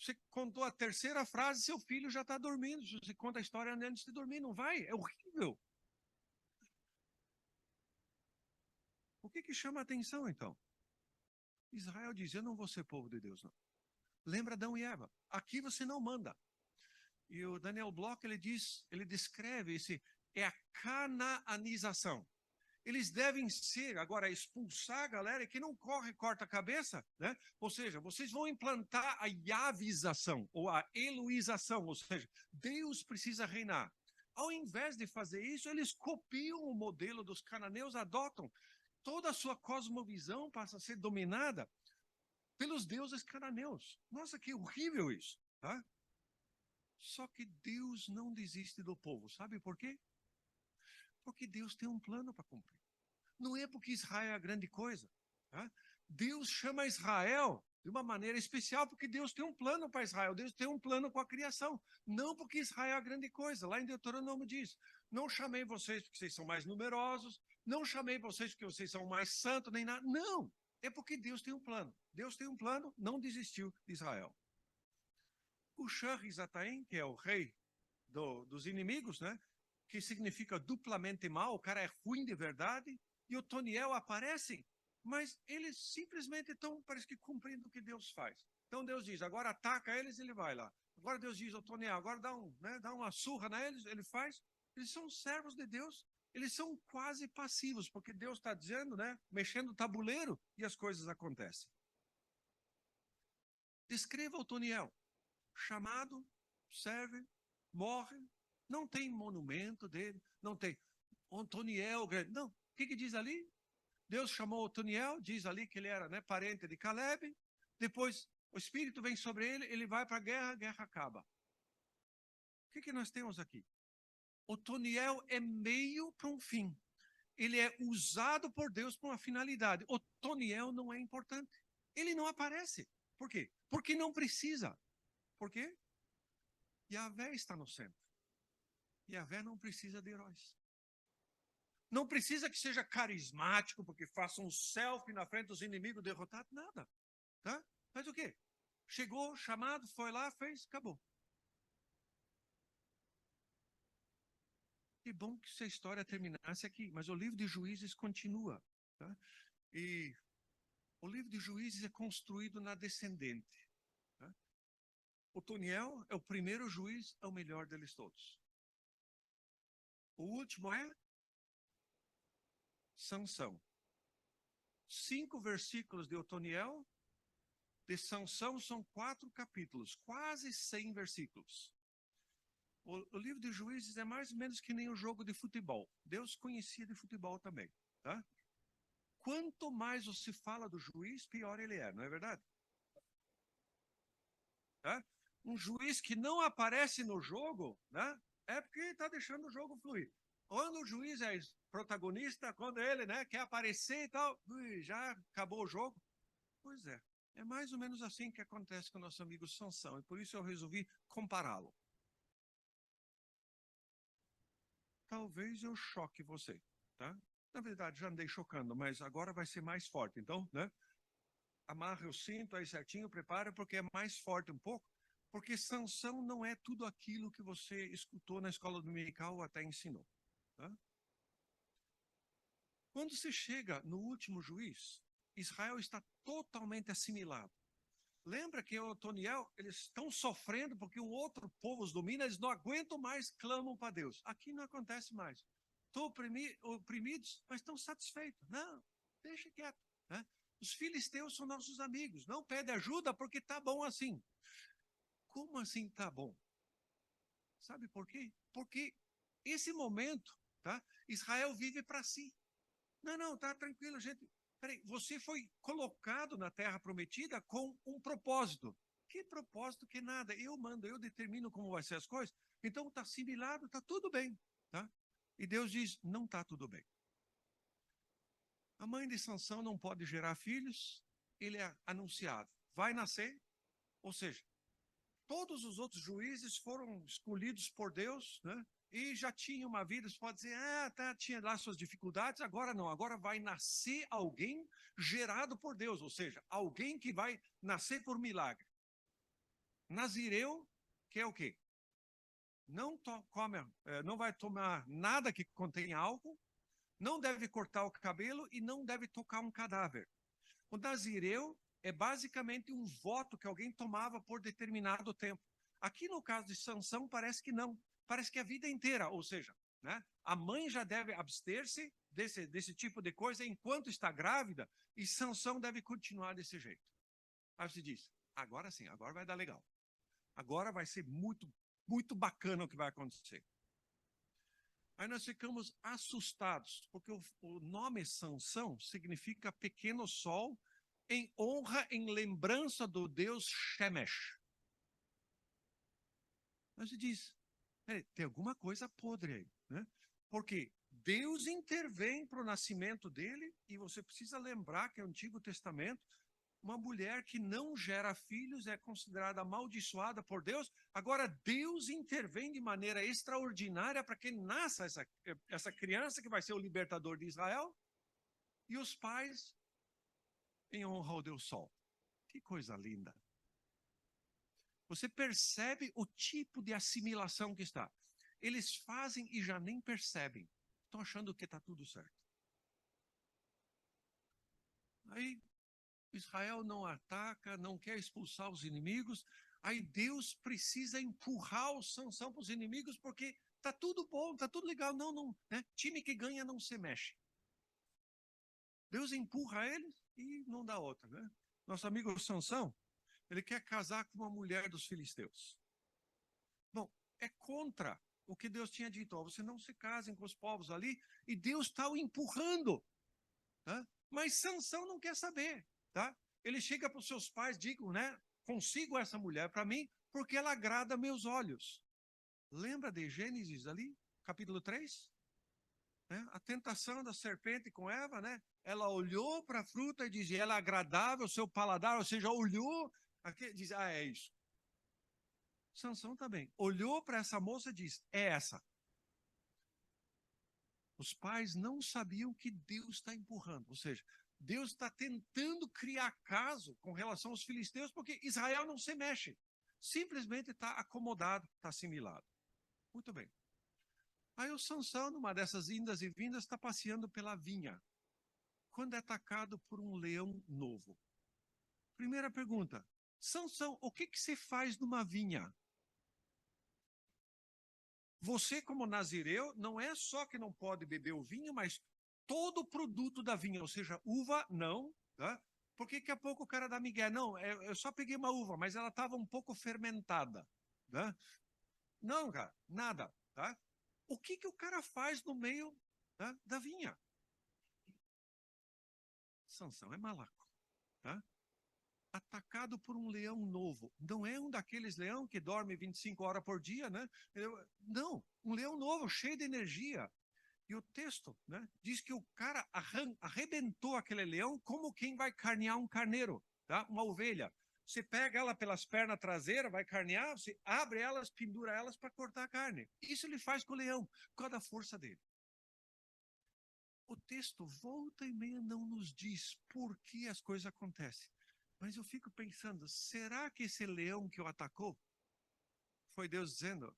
Você contou a terceira frase, seu filho já está dormindo. Você conta a história antes de dormir, não vai? É horrível. O que chama a atenção, então? Israel diz, eu não vou ser povo de Deus, não. Lembra Adão e Eva. Aqui você não manda. E o Daniel Bloch, ele descreve é a canaanização. Eles devem ser, agora, expulsar a galera que não corta a cabeça, né? Ou seja, vocês vão implantar a yavização, ou a eloização, ou seja, Deus precisa reinar. Ao invés de fazer isso, eles copiam o modelo dos cananeus, adotam. Toda a sua cosmovisão passa a ser dominada pelos deuses cananeus. Nossa, que horrível isso, tá? Só que Deus não desiste do povo. Sabe por quê? Porque Deus tem um plano para cumprir. Não é porque Israel é a grande coisa. Tá? Deus chama Israel de uma maneira especial porque Deus tem um plano para Israel. Deus tem um plano com a criação. Não porque Israel é a grande coisa. Lá em Deuteronômio diz, não chamei vocês porque vocês são mais numerosos, não chamei vocês porque vocês são mais santos, nem nada. Não, é porque Deus tem um plano. Deus tem um plano, não desistiu de Israel. O Shah-Rizataim, que é o rei dos inimigos, né? Que significa duplamente mal, o cara é ruim de verdade, e o Otoniel aparecem, mas eles simplesmente estão, parece que, cumprindo o que Deus faz. Então Deus diz, agora ataca eles, ele vai lá. Agora Deus diz, Otoniel, agora dá uma surra neles, ele faz. Eles são servos de Deus, eles são quase passivos, porque Deus está dizendo, né, mexendo o tabuleiro, e as coisas acontecem. Descreva Otoniel. Chamado, serve, morre, não tem monumento dele, não tem Otoniel grande. Não, o que diz ali? Deus chamou Otoniel, diz ali que ele era, né, parente de Caleb, depois o Espírito vem sobre ele, ele vai para a guerra acaba. O que nós temos aqui? Otoniel é meio para um fim. Ele é usado por Deus para uma finalidade. Otoniel não é importante. Ele não aparece. Por quê? Porque não precisa. Por quê? Yahvé está no centro. Yahvé não precisa de heróis. Não precisa que seja carismático, porque faça um selfie na frente dos inimigos derrotados, nada. Tá? Mas o quê? Chegou, chamado, foi lá, fez, acabou. Que bom que essa história terminasse aqui, mas o livro de Juízes continua. Tá? E o livro de Juízes é construído na descendente. Tá? Otoniel é o primeiro juiz, é o melhor deles todos. O último é Sansão. 5 versículos de Otoniel, de Sansão são 4 capítulos, quase 100 versículos. O livro de Juízes é mais ou menos que nem o jogo de futebol. Deus conhecia de futebol também. Tá? Quanto mais você fala do juiz, pior ele é, não é verdade? Tá? Um juiz que não aparece no jogo, né, é porque está deixando o jogo fluir. Quando o juiz é protagonista, quando ele, né, quer aparecer e tal, já acabou o jogo. Pois é mais ou menos assim que acontece com o nosso amigo Sansão, e por isso eu resolvi compará-lo. Talvez eu choque você, tá? Na verdade, já andei chocando, mas agora vai ser mais forte. Então, né? Amarra o cinto aí certinho, prepara, porque é mais forte um pouco. Porque Sansão não é tudo aquilo que você escutou na escola dominical ou até ensinou. Tá? Quando você chega no último juiz, Israel está totalmente assimilado. Lembra que o Otoniel, eles estão sofrendo porque um outro povo os domina, eles não aguentam mais, clamam para Deus. Aqui não acontece mais. Estão oprimidos, mas estão satisfeitos. Não, deixa quieto. Né? Os filisteus são nossos amigos. Não pede ajuda porque está bom assim. Como assim está bom? Sabe por quê? Porque esse momento, tá? Israel vive para si. Não, tá tranquilo, gente. Peraí, você foi colocado na terra prometida com um propósito. Que propósito que nada? Eu mando, eu determino como vai ser as coisas. Então está assimilado, está tudo bem. Tá? E Deus diz, não está tudo bem. A mãe de Sansão não pode gerar filhos, ele é anunciado. Vai nascer, ou seja, todos os outros juízes foram escolhidos por Deus, né? E já tinha uma vida, você pode dizer, tinha lá suas dificuldades, agora não, agora vai nascer alguém gerado por Deus, ou seja, alguém que vai nascer por milagre. Nazireu, que é o quê? Não vai tomar nada que contém álcool, não deve cortar o cabelo e não deve tocar um cadáver. O nazireu é basicamente um voto que alguém tomava por determinado tempo. Aqui no caso de Sansão parece que não, parece que a vida inteira, ou seja, né, a mãe já deve abster-se desse tipo de coisa enquanto está grávida e Sansão deve continuar desse jeito. Aí você diz, agora sim, agora vai dar legal. Agora vai ser muito, muito bacana o que vai acontecer. Aí nós ficamos assustados, porque o nome Sansão significa pequeno sol, em honra, em lembrança do deus Shemesh. Aí você diz, tem alguma coisa podre aí, né? Porque Deus intervém para o nascimento dele, e você precisa lembrar que no Antigo Testamento, uma mulher que não gera filhos é considerada amaldiçoada por Deus. Agora, Deus intervém de maneira extraordinária para que nasça essa criança que vai ser o libertador de Israel. E os pais, em honra ao Deus Sol. Que coisa linda. Você percebe o tipo de assimilação que está. Eles fazem e já nem percebem. Estão achando que está tudo certo. Aí, Israel não ataca, não quer expulsar os inimigos. Aí Deus precisa empurrar o Sansão para os inimigos porque tá tudo bom, tá tudo legal. Não, né? Time que ganha não se mexe. Deus empurra eles e não dá outra, né? Nosso amigo Sansão, ele quer casar com uma mulher dos filisteus. Bom, é contra o que Deus tinha dito. Ó, você não se casem com os povos ali, e Deus está o empurrando. Tá? Mas Sansão não quer saber. Tá? Ele chega para os seus pais, digo, né? Consigo essa mulher para mim, porque ela agrada meus olhos. Lembra de Gênesis ali, capítulo 3? Né? A tentação da serpente com Eva, né? Ela olhou para a fruta e dizia, ela é agradável ao seu paladar, ou seja, olhou, diz, é isso. Sansão também olhou para essa moça e diz, é essa. Os pais não sabiam que Deus está empurrando, ou seja, Deus está tentando criar caso com relação aos filisteus, porque Israel não se mexe, simplesmente está acomodado, está assimilado. Muito bem. Aí o Sansão, numa dessas indas e vindas, está passeando pela vinha, quando é atacado por um leão novo. Primeira pergunta, Sansão, o que se faz numa vinha? Você, como nazireu, não é só que não pode beber o vinho, mas todo o produto da vinha, ou seja, uva, não, tá? Porque daqui a pouco o cara dá migué, não, eu só peguei uma uva, mas ela estava um pouco fermentada, tá? Não, cara, nada, tá? O que o cara faz no meio, tá, da vinha? Sansão é malaco, tá? Atacado por um leão novo. Não é um daqueles leão que dorme 25 horas por dia, né? Não, um leão novo, cheio de energia. E o texto, né, diz que o cara arrebentou aquele leão como quem vai carnear um carneiro, tá? Uma ovelha. Você pega ela pelas pernas traseiras, vai carnear, você abre elas, pendura elas para cortar a carne. Isso ele faz com o leão, por causa da força dele. O texto volta e meia não nos diz por que as coisas acontecem. Mas eu fico pensando, será que esse leão que o atacou foi Deus dizendo,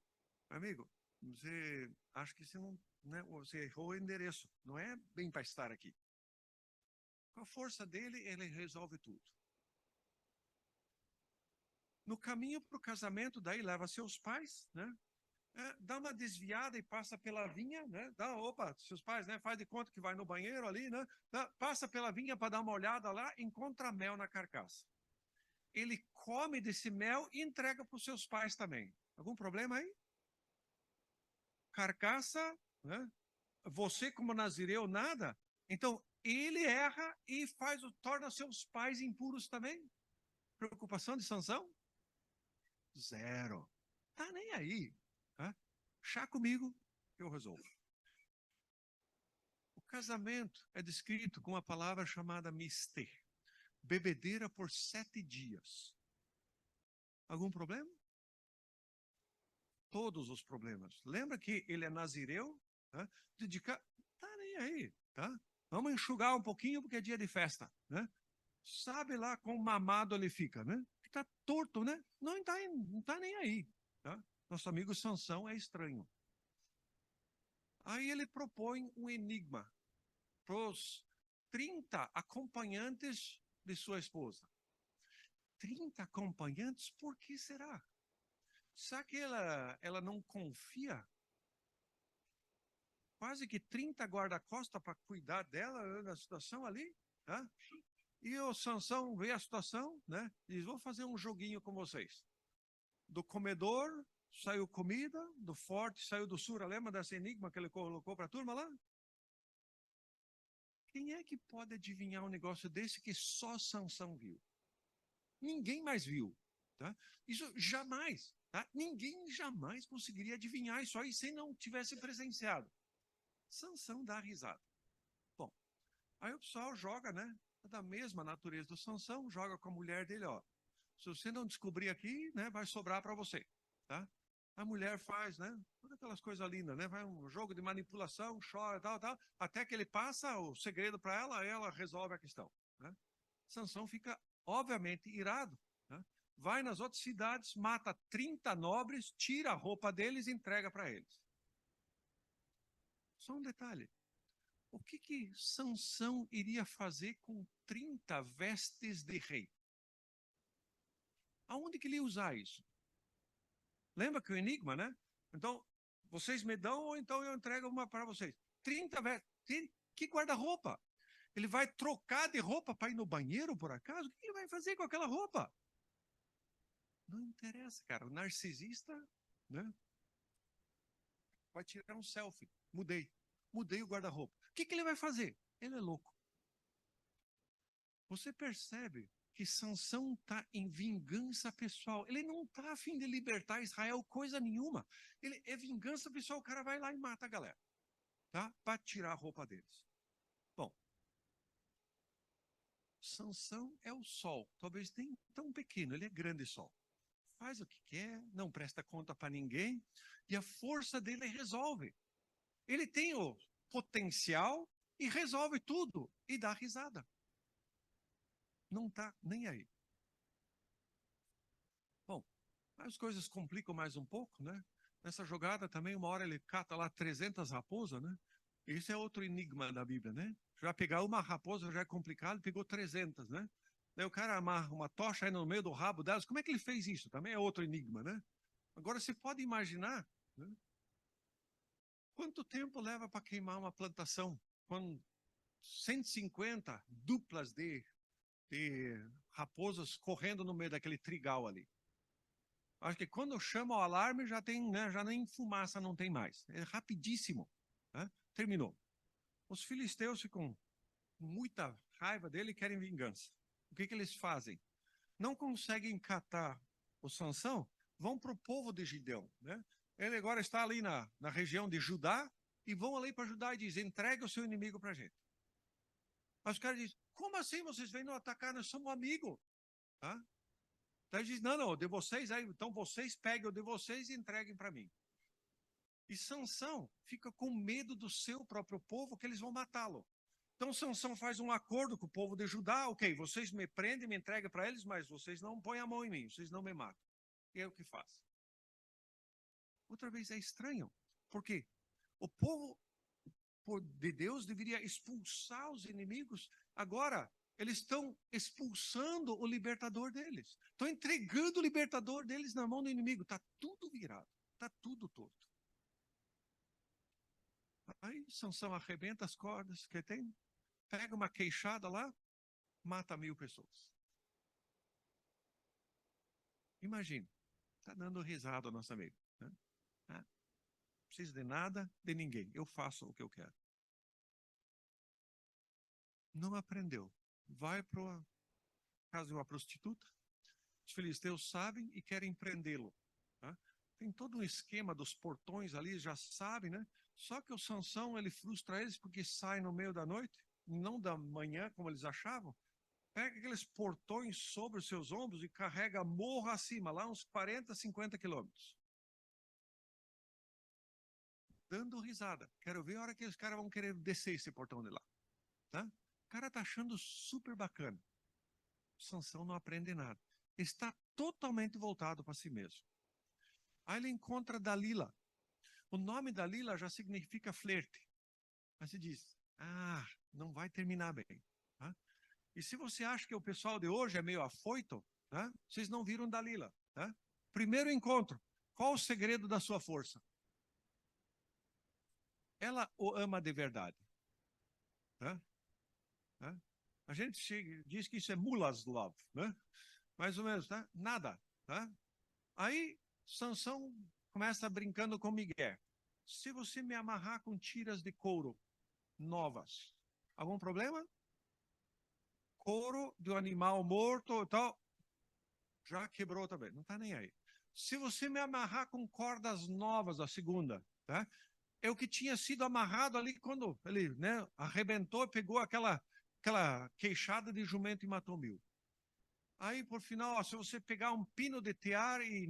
amigo, você acha que você não, né, você errou o endereço, não é bem para estar aqui. Com a força dele, ele resolve tudo. No caminho para o casamento, daí leva seus pais, né? Dá uma desviada e passa pela vinha, né? Opa, seus pais, né? Faz de conta que vai no banheiro ali, né? Passa pela vinha para dar uma olhada lá, encontra mel na carcaça. Ele come desse mel e entrega para os seus pais também. Algum problema aí? Carcaça, né? Você como nazireu, nada. Então, ele erra e torna seus pais impuros também. Preocupação de Sansão? Zero. Tá nem aí. Tá? Chá comigo, que eu resolvo. O casamento é descrito com uma palavra chamada mistê. Bebedeira por 7 dias. Algum problema? Todos os problemas. Lembra que ele é nazireu? Tá? Tá nem aí, tá? Vamos enxugar um pouquinho porque é dia de festa, né? Sabe lá quão mamado ele fica, né? está torto, né? Não está nem aí. Tá? Nosso amigo Sansão é estranho. Aí ele propõe um enigma para os 30 acompanhantes de sua esposa. 30 acompanhantes? Por que será? Será que ela não confia? Quase que 30 guarda-costas para cuidar dela na situação ali. Tá? E o Sansão vê a situação, né? E diz, vou fazer um joguinho com vocês. Do comedor saiu comida, do forte saiu do sul. Lembra desse enigma que ele colocou para a turma lá? Quem é que pode adivinhar um negócio desse que só Sansão viu? Ninguém mais viu. Tá? Isso jamais. Tá? Ninguém jamais conseguiria adivinhar isso aí se não tivesse presenciado. Sansão dá risada. Bom, aí o pessoal joga, né? Da mesma natureza do Sansão, joga com a mulher dele, ó. Se você não descobrir aqui, né, vai sobrar para você, tá? A mulher faz, né? Todas aquelas coisas lindas, né? Vai um jogo de manipulação, chora, tal, até que ele passa o segredo para ela resolve a questão, né? Sansão fica, obviamente, irado, né? Vai nas outras cidades, mata 30 nobres, tira a roupa deles e entrega para eles. Só um detalhe. O que Sansão iria fazer com 30 vestes de rei? Aonde que ele ia usar isso? Lembra que o enigma, né? Então, vocês me dão ou então eu entrego uma para vocês. 30 vestes. Que guarda-roupa? Ele vai trocar de roupa para ir no banheiro, por acaso? O que ele vai fazer com aquela roupa? Não interessa, cara. O narcisista, né? Vai tirar um selfie. Mudei o guarda-roupa. O que ele vai fazer? Ele é louco. Você percebe que Sansão está em vingança pessoal. Ele não está a fim de libertar Israel coisa nenhuma. Ele é vingança pessoal. O cara vai lá e mata a galera, tá? Para tirar a roupa deles. Bom, Sansão é o sol. Talvez nem tão pequeno. Ele é grande sol. Faz o que quer, não presta conta para ninguém. E a força dele resolve. Ele tem o potencial e resolve tudo. E dá risada. Não está nem aí. Bom, as coisas complicam mais um pouco, né? Nessa jogada também, uma hora ele cata lá 300 raposas, né? Esse é outro enigma da Bíblia, né? Já pegar uma raposa já é complicado, pegou 300, né? Daí o cara amarra uma tocha aí no meio do rabo delas. Como é que ele fez isso? Também é outro enigma, né? Agora, você pode imaginar, né? Quanto tempo leva para queimar uma plantação? Com 150 duplas de raposas correndo no meio daquele trigal ali. Acho que quando chama o alarme já tem, né, já nem fumaça não tem mais. É rapidíssimo, né? Terminou. Os filisteus ficam com muita raiva dele e querem vingança. O que eles fazem? Não conseguem catar o Sansão, vão para o povo de Gideão, né? Ele agora está ali na região de Judá e vão ali para Judá e dizem, entrega o seu inimigo para a gente. Mas os caras dizem, como assim vocês vêm nos atacar? Nós somos amigos. Tá? Então ele diz, não, de vocês aí, então vocês peguem o de vocês e entreguem para mim. E Sansão fica com medo do seu próprio povo que eles vão matá-lo. Então Sansão faz um acordo com o povo de Judá, ok, vocês me prendem, me entregam para eles, mas vocês não põem a mão em mim, vocês não me matam. E é o que faz. Outra vez é estranho, porque o povo de Deus deveria expulsar os inimigos, agora eles estão expulsando o libertador deles. Estão entregando o libertador deles na mão do inimigo. Está tudo virado. Está tudo torto. Aí Sansão arrebenta as cordas que tem, pega uma queixada lá, mata 1000 pessoas. Imagine, está dando risada o nosso amigo. Né? Não precisa de nada, de ninguém. Eu faço o que eu quero. Não aprendeu. Vai para a casa de uma prostituta. Os filisteus sabem e querem prendê-lo. Tá? Tem todo um esquema dos portões ali, já sabem, né? Só que o Sansão, ele frustra eles porque sai no meio da noite, não da manhã, como eles achavam. Pega aqueles portões sobre os seus ombros e carrega morro acima, lá uns 40, 50 quilômetros. Dando risada. Quero ver a hora que os caras vão querer descer esse portão de lá. Tá? O cara tá achando super bacana. O Sansão não aprende nada. está totalmente voltado para si mesmo. Aí ele encontra Dalila. O nome Dalila já significa flerte. Aí se diz, não vai terminar bem. Tá? E se você acha que o pessoal de hoje é meio afoito, tá? Vocês não viram Dalila. Tá? Primeiro encontro, qual o segredo da sua força? Ela o ama de verdade. Tá? Tá? A gente diz que isso é mulas love, né? Mais ou menos, tá? Nada. Tá? Aí, Sansão começa brincando com Miguel. Se você me amarrar com tiras de couro novas, algum problema? Couro de um animal morto e tal, já quebrou também, não está nem aí. Se você me amarrar com cordas novas, a segunda, tá? É o que tinha sido amarrado ali quando ele, né, arrebentou, pegou aquela queixada de jumento e matou 1000. Aí, por final, ó, se você pegar um pino de tear e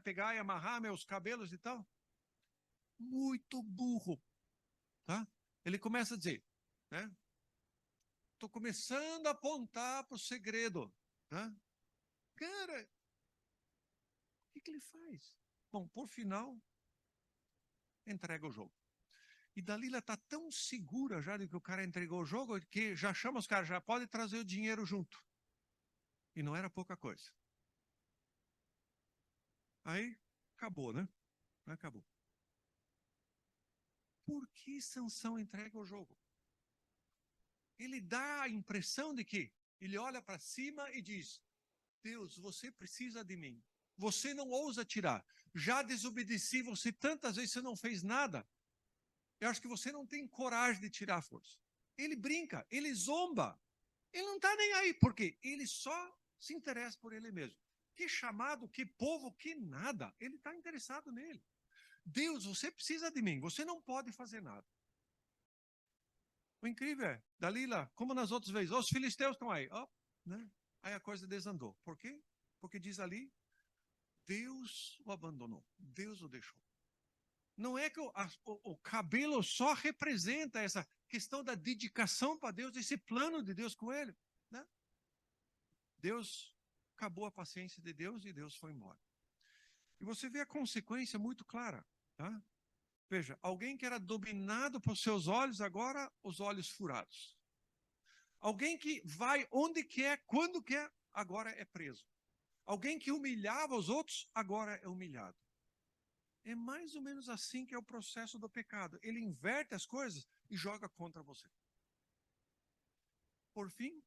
pegar e amarrar meus cabelos e tal, muito burro, tá? Ele começa a dizer, né? Estou começando a apontar para o segredo, tá? Cara, o que ele faz? Bom, por final, entrega o jogo. E Dalila está tão segura já de que o cara entregou o jogo que já chama os caras, já pode trazer o dinheiro junto. E não era pouca coisa. Aí, acabou, né? Acabou. Por que Sansão entrega o jogo? Ele dá a impressão de que ele olha para cima e diz, Deus, você precisa de mim. Você não ousa tirar. Já desobedeci você tantas vezes, você não fez nada. Eu acho que você não tem coragem de tirar a força. Ele brinca, ele zomba. Ele não está nem aí, porque ele só se interessa por ele mesmo. Que chamado, que povo, que nada. Ele está interessado nele. Deus, você precisa de mim, você não pode fazer nada. O incrível é, Dalila, como nas outras vezes, os filisteus estão aí. Né? Aí a coisa desandou. Por quê? Porque diz ali, Deus o abandonou, Deus o deixou. Não é que o cabelo só representa essa questão da dedicação para Deus, esse plano de Deus com ele. Né? Deus acabou a paciência de Deus e Deus foi embora. E você vê a consequência muito clara. Tá? Veja, alguém que era dominado por seus olhos, agora os olhos furados. Alguém que vai onde quer, quando quer, agora é preso. Alguém que humilhava os outros, agora é humilhado. É mais ou menos assim que é o processo do pecado. Ele inverte as coisas e joga contra você. Por fim,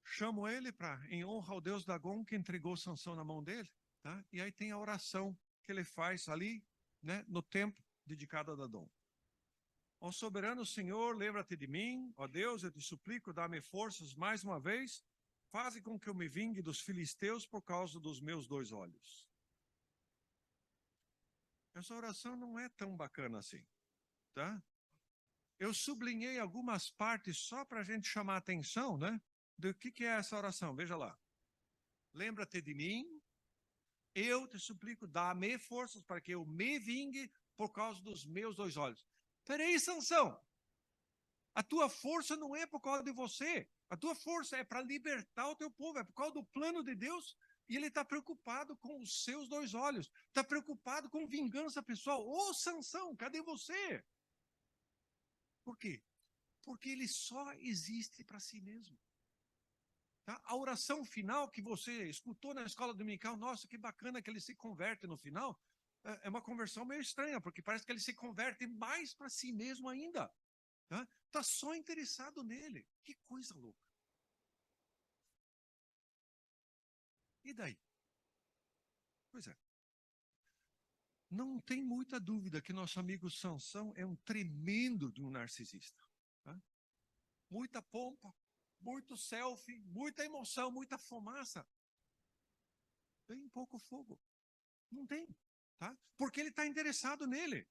chamo ele para, em honra ao Deus Dagon, que entregou Sansão na mão dele. Tá? E aí tem a oração que ele faz ali, né, no templo dedicado a Dagon. Ó soberano Senhor, lembra-te de mim. Ó Deus, eu te suplico, dá-me forças mais uma vez. Faze com que eu me vingue dos filisteus por causa dos meus 2 olhos. Essa oração não é tão bacana assim, tá? Eu sublinhei algumas partes só para a gente chamar a atenção, né? Do que é essa oração, veja lá. Lembra-te de mim, eu te suplico, dá-me forças para que eu me vingue por causa dos meus 2 olhos. Peraí, Sansão, a tua força não é por causa de você, a tua força é para libertar o teu povo, é por causa do plano de Deus. E ele está preocupado com os seus 2 olhos. Está preocupado com vingança pessoal. Ô, Sansão, cadê você? Por quê? Porque ele só existe para si mesmo. Tá? A oração final que você escutou na escola dominical, nossa, que bacana que ele se converte no final. É uma conversão meio estranha, porque parece que ele se converte mais para si mesmo ainda. Está só interessado nele. Que coisa louca. E daí? Pois é. Não tem muita dúvida que nosso amigo Sansão é um tremendo de um narcisista. Tá? Muita pompa, muito selfie, muita emoção, muita fumaça. Tem pouco fogo. Não tem. Tá? Porque ele está interessado nele.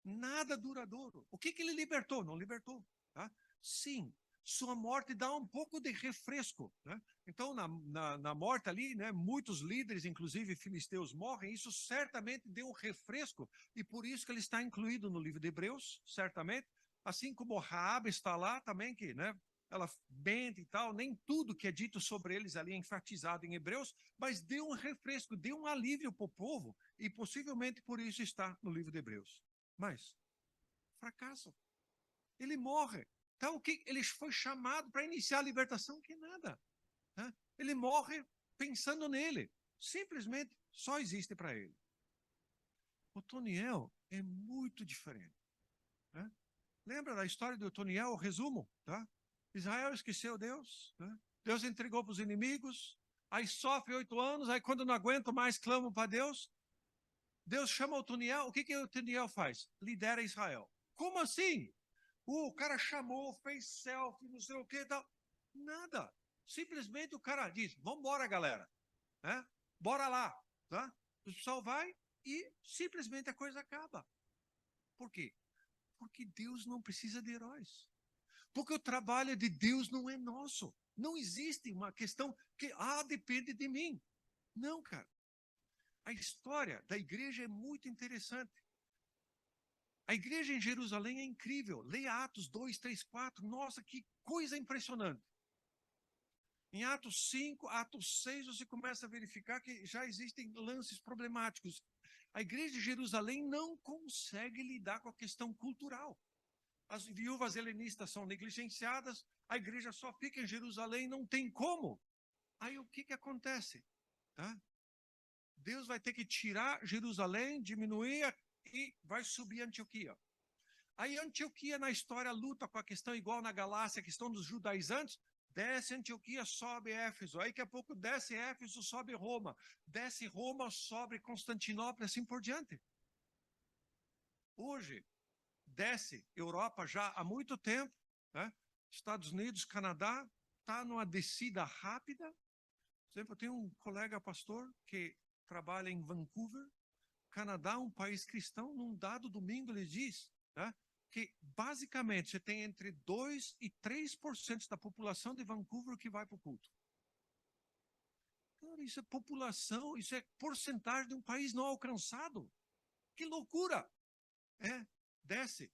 Nada duradouro. O que ele libertou? Não libertou. Tá? Sim, sua morte dá um pouco de refresco. Né? Então, na morte ali, né, muitos líderes, inclusive filisteus, morrem. Isso certamente deu um refresco. E por isso que ele está incluído no livro de Hebreus, certamente. Assim como Raabe está lá também, que, né, ela mente e tal, nem tudo que é dito sobre eles ali é enfatizado em Hebreus, mas deu um refresco, deu um alívio para o povo, e possivelmente por isso está no livro de Hebreus. Mas, fracasso. Ele morre. Então, o que ele foi chamado para iniciar a libertação? Que nada. Né? Ele morre pensando nele. Simplesmente só existe para ele. Otoniel é muito diferente. Né? Lembra da história de Otoniel? O resumo, tá? Israel esqueceu Deus, né? Deus entregou para os inimigos, aí sofre 8 anos, aí quando não aguenta mais clama para Deus. Deus chama Otoniel, o que Otoniel faz? Lidera Israel. Como assim? O cara chamou, fez selfie, não sei o que e tal. Nada. Simplesmente o cara diz, vamos embora, galera. Né? Bora lá. Tá? O pessoal vai e simplesmente a coisa acaba. Por quê? Porque Deus não precisa de heróis. Porque o trabalho de Deus não é nosso. Não existe uma questão que, depende de mim. Não, cara. A história da igreja é muito interessante. A igreja em Jerusalém é incrível. Leia Atos 2, 3, 4. Nossa, que coisa impressionante. Em Atos 5, Atos 6, você começa a verificar que já existem lances problemáticos. A igreja de Jerusalém não consegue lidar com a questão cultural. As viúvas helenistas são negligenciadas, a igreja só fica em Jerusalém, não tem como. Aí o que acontece? Tá? Deus vai ter que tirar Jerusalém, diminuir e vai subir Antioquia. Aí Antioquia na história luta com a questão igual na Galácia, a questão dos judaizantes, desce Antioquia, sobe Éfeso, aí daqui a pouco desce Éfeso, sobe Roma, desce Roma, sobe Constantinopla, assim por diante. Hoje, desce Europa já há muito tempo, né? Estados Unidos, Canadá, está numa descida rápida. Por exemplo, eu tenho um colega pastor que trabalha em Vancouver, Canadá, um país cristão. Num dado domingo ele diz, né, que basicamente você tem entre 2% e 3% da população de Vancouver que vai para o culto. Cara, isso é população, isso é porcentagem de um país não alcançado. Que loucura! Desce.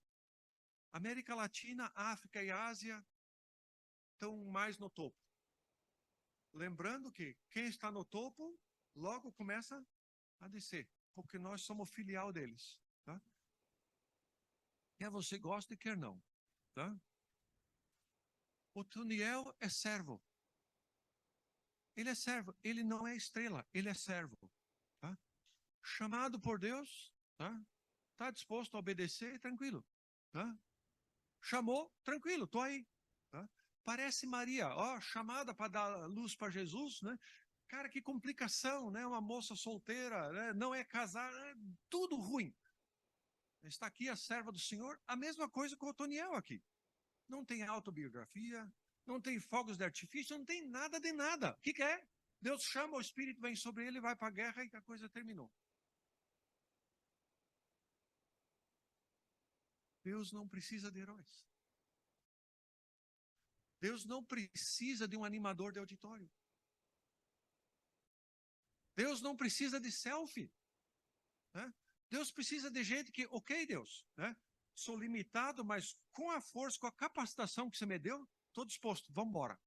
América Latina, África e Ásia estão mais no topo. Lembrando que quem está no topo logo começa a descer, porque nós somos filial deles. Tá? Quer você goste, quer não. Tá? Otoniel é servo. Ele é servo, ele não é estrela, ele é servo. Tá? Chamado por Deus, tá disposto a obedecer, tranquilo. Tá? Chamou, tranquilo, estou aí. Tá? Parece Maria, chamada para dar luz para Jesus, né? Cara, que complicação, né? Uma moça solteira, né? Não é casar, tudo ruim. Está aqui a serva do Senhor, a mesma coisa com o Otoniel aqui. Não tem autobiografia, não tem fogos de artifício, não tem nada de nada. O que é? Deus chama, o Espírito vem sobre ele, vai para a guerra e a coisa terminou. Deus não precisa de heróis. Deus não precisa de um animador de auditório. Deus não precisa de selfie. Né? Deus precisa de gente que, ok, Deus, né? Sou limitado, mas com a força, com a capacitação que você me deu, estou disposto, vamos embora.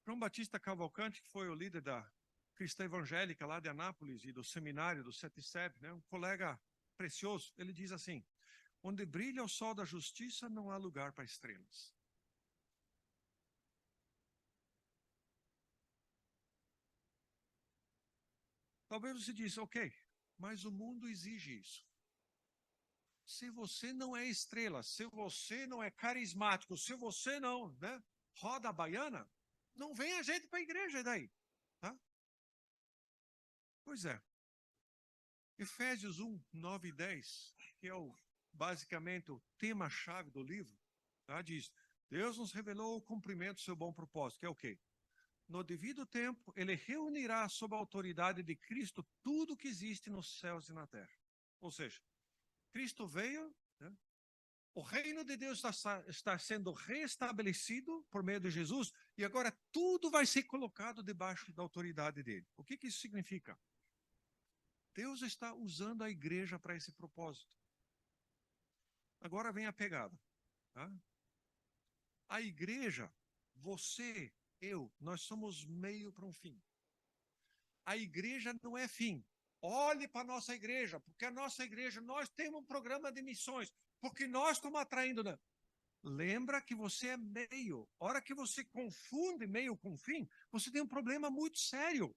João Batista Cavalcante, que foi o líder da cristã evangélica lá de Anápolis e do seminário do Seteseb, né? Um colega precioso, ele diz assim: onde brilha o sol da justiça, não há lugar para estrelas. Talvez você diz, ok, mas o mundo exige isso. Se você não é estrela, se você não é carismático, se você não, né, roda a baiana, não vem a gente para a igreja daí. Tá? Pois é. Efésios 1, 9 e 10, que é basicamente o tema-chave do livro, tá? Diz, Deus nos revelou o cumprimento do seu bom propósito, que é o quê? No devido tempo, ele reunirá sob a autoridade de Cristo tudo que existe nos céus e na terra. Ou seja, Cristo veio, né? O reino de Deus está sendo restabelecido por meio de Jesus e agora tudo vai ser colocado debaixo da autoridade dele. O que isso significa? Deus está usando a igreja para esse propósito. Agora vem a pegada. Tá? A igreja, você, eu, nós somos meio para um fim. A igreja não é fim. Olhe para a nossa igreja, porque a nossa igreja, nós temos um programa de missões, porque nós estamos atraindo. Né? Lembra que você é meio. A hora que você confunde meio com fim, você tem um problema muito sério,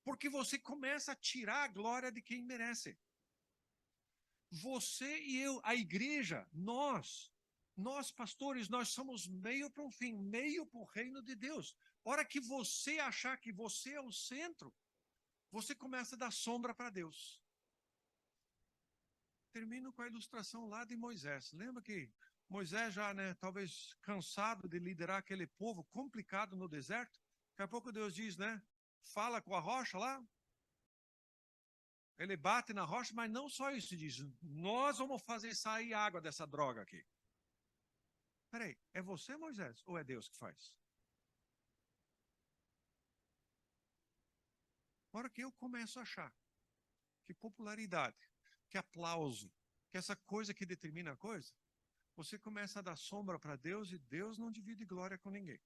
porque você começa a tirar a glória de quem merece. Você e eu, a igreja, nós pastores, nós somos meio para um fim, meio para o reino de Deus. A hora que você achar que você é o centro, você começa a dar sombra para Deus. Termino com a ilustração lá de Moisés. Lembra que Moisés já, né, talvez cansado de liderar aquele povo complicado no deserto? Daqui a pouco Deus diz, né, fala com a rocha lá. Ele bate na rocha, mas não só isso, diz, nós vamos fazer sair água dessa droga aqui. Peraí, é você, Moisés, ou é Deus que faz? Na hora que eu começo a achar que popularidade, que aplauso, que essa coisa que determina a coisa, você começa a dar sombra para Deus e Deus não divide glória com ninguém.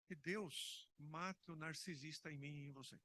Que Deus mate o narcisista em mim e em você.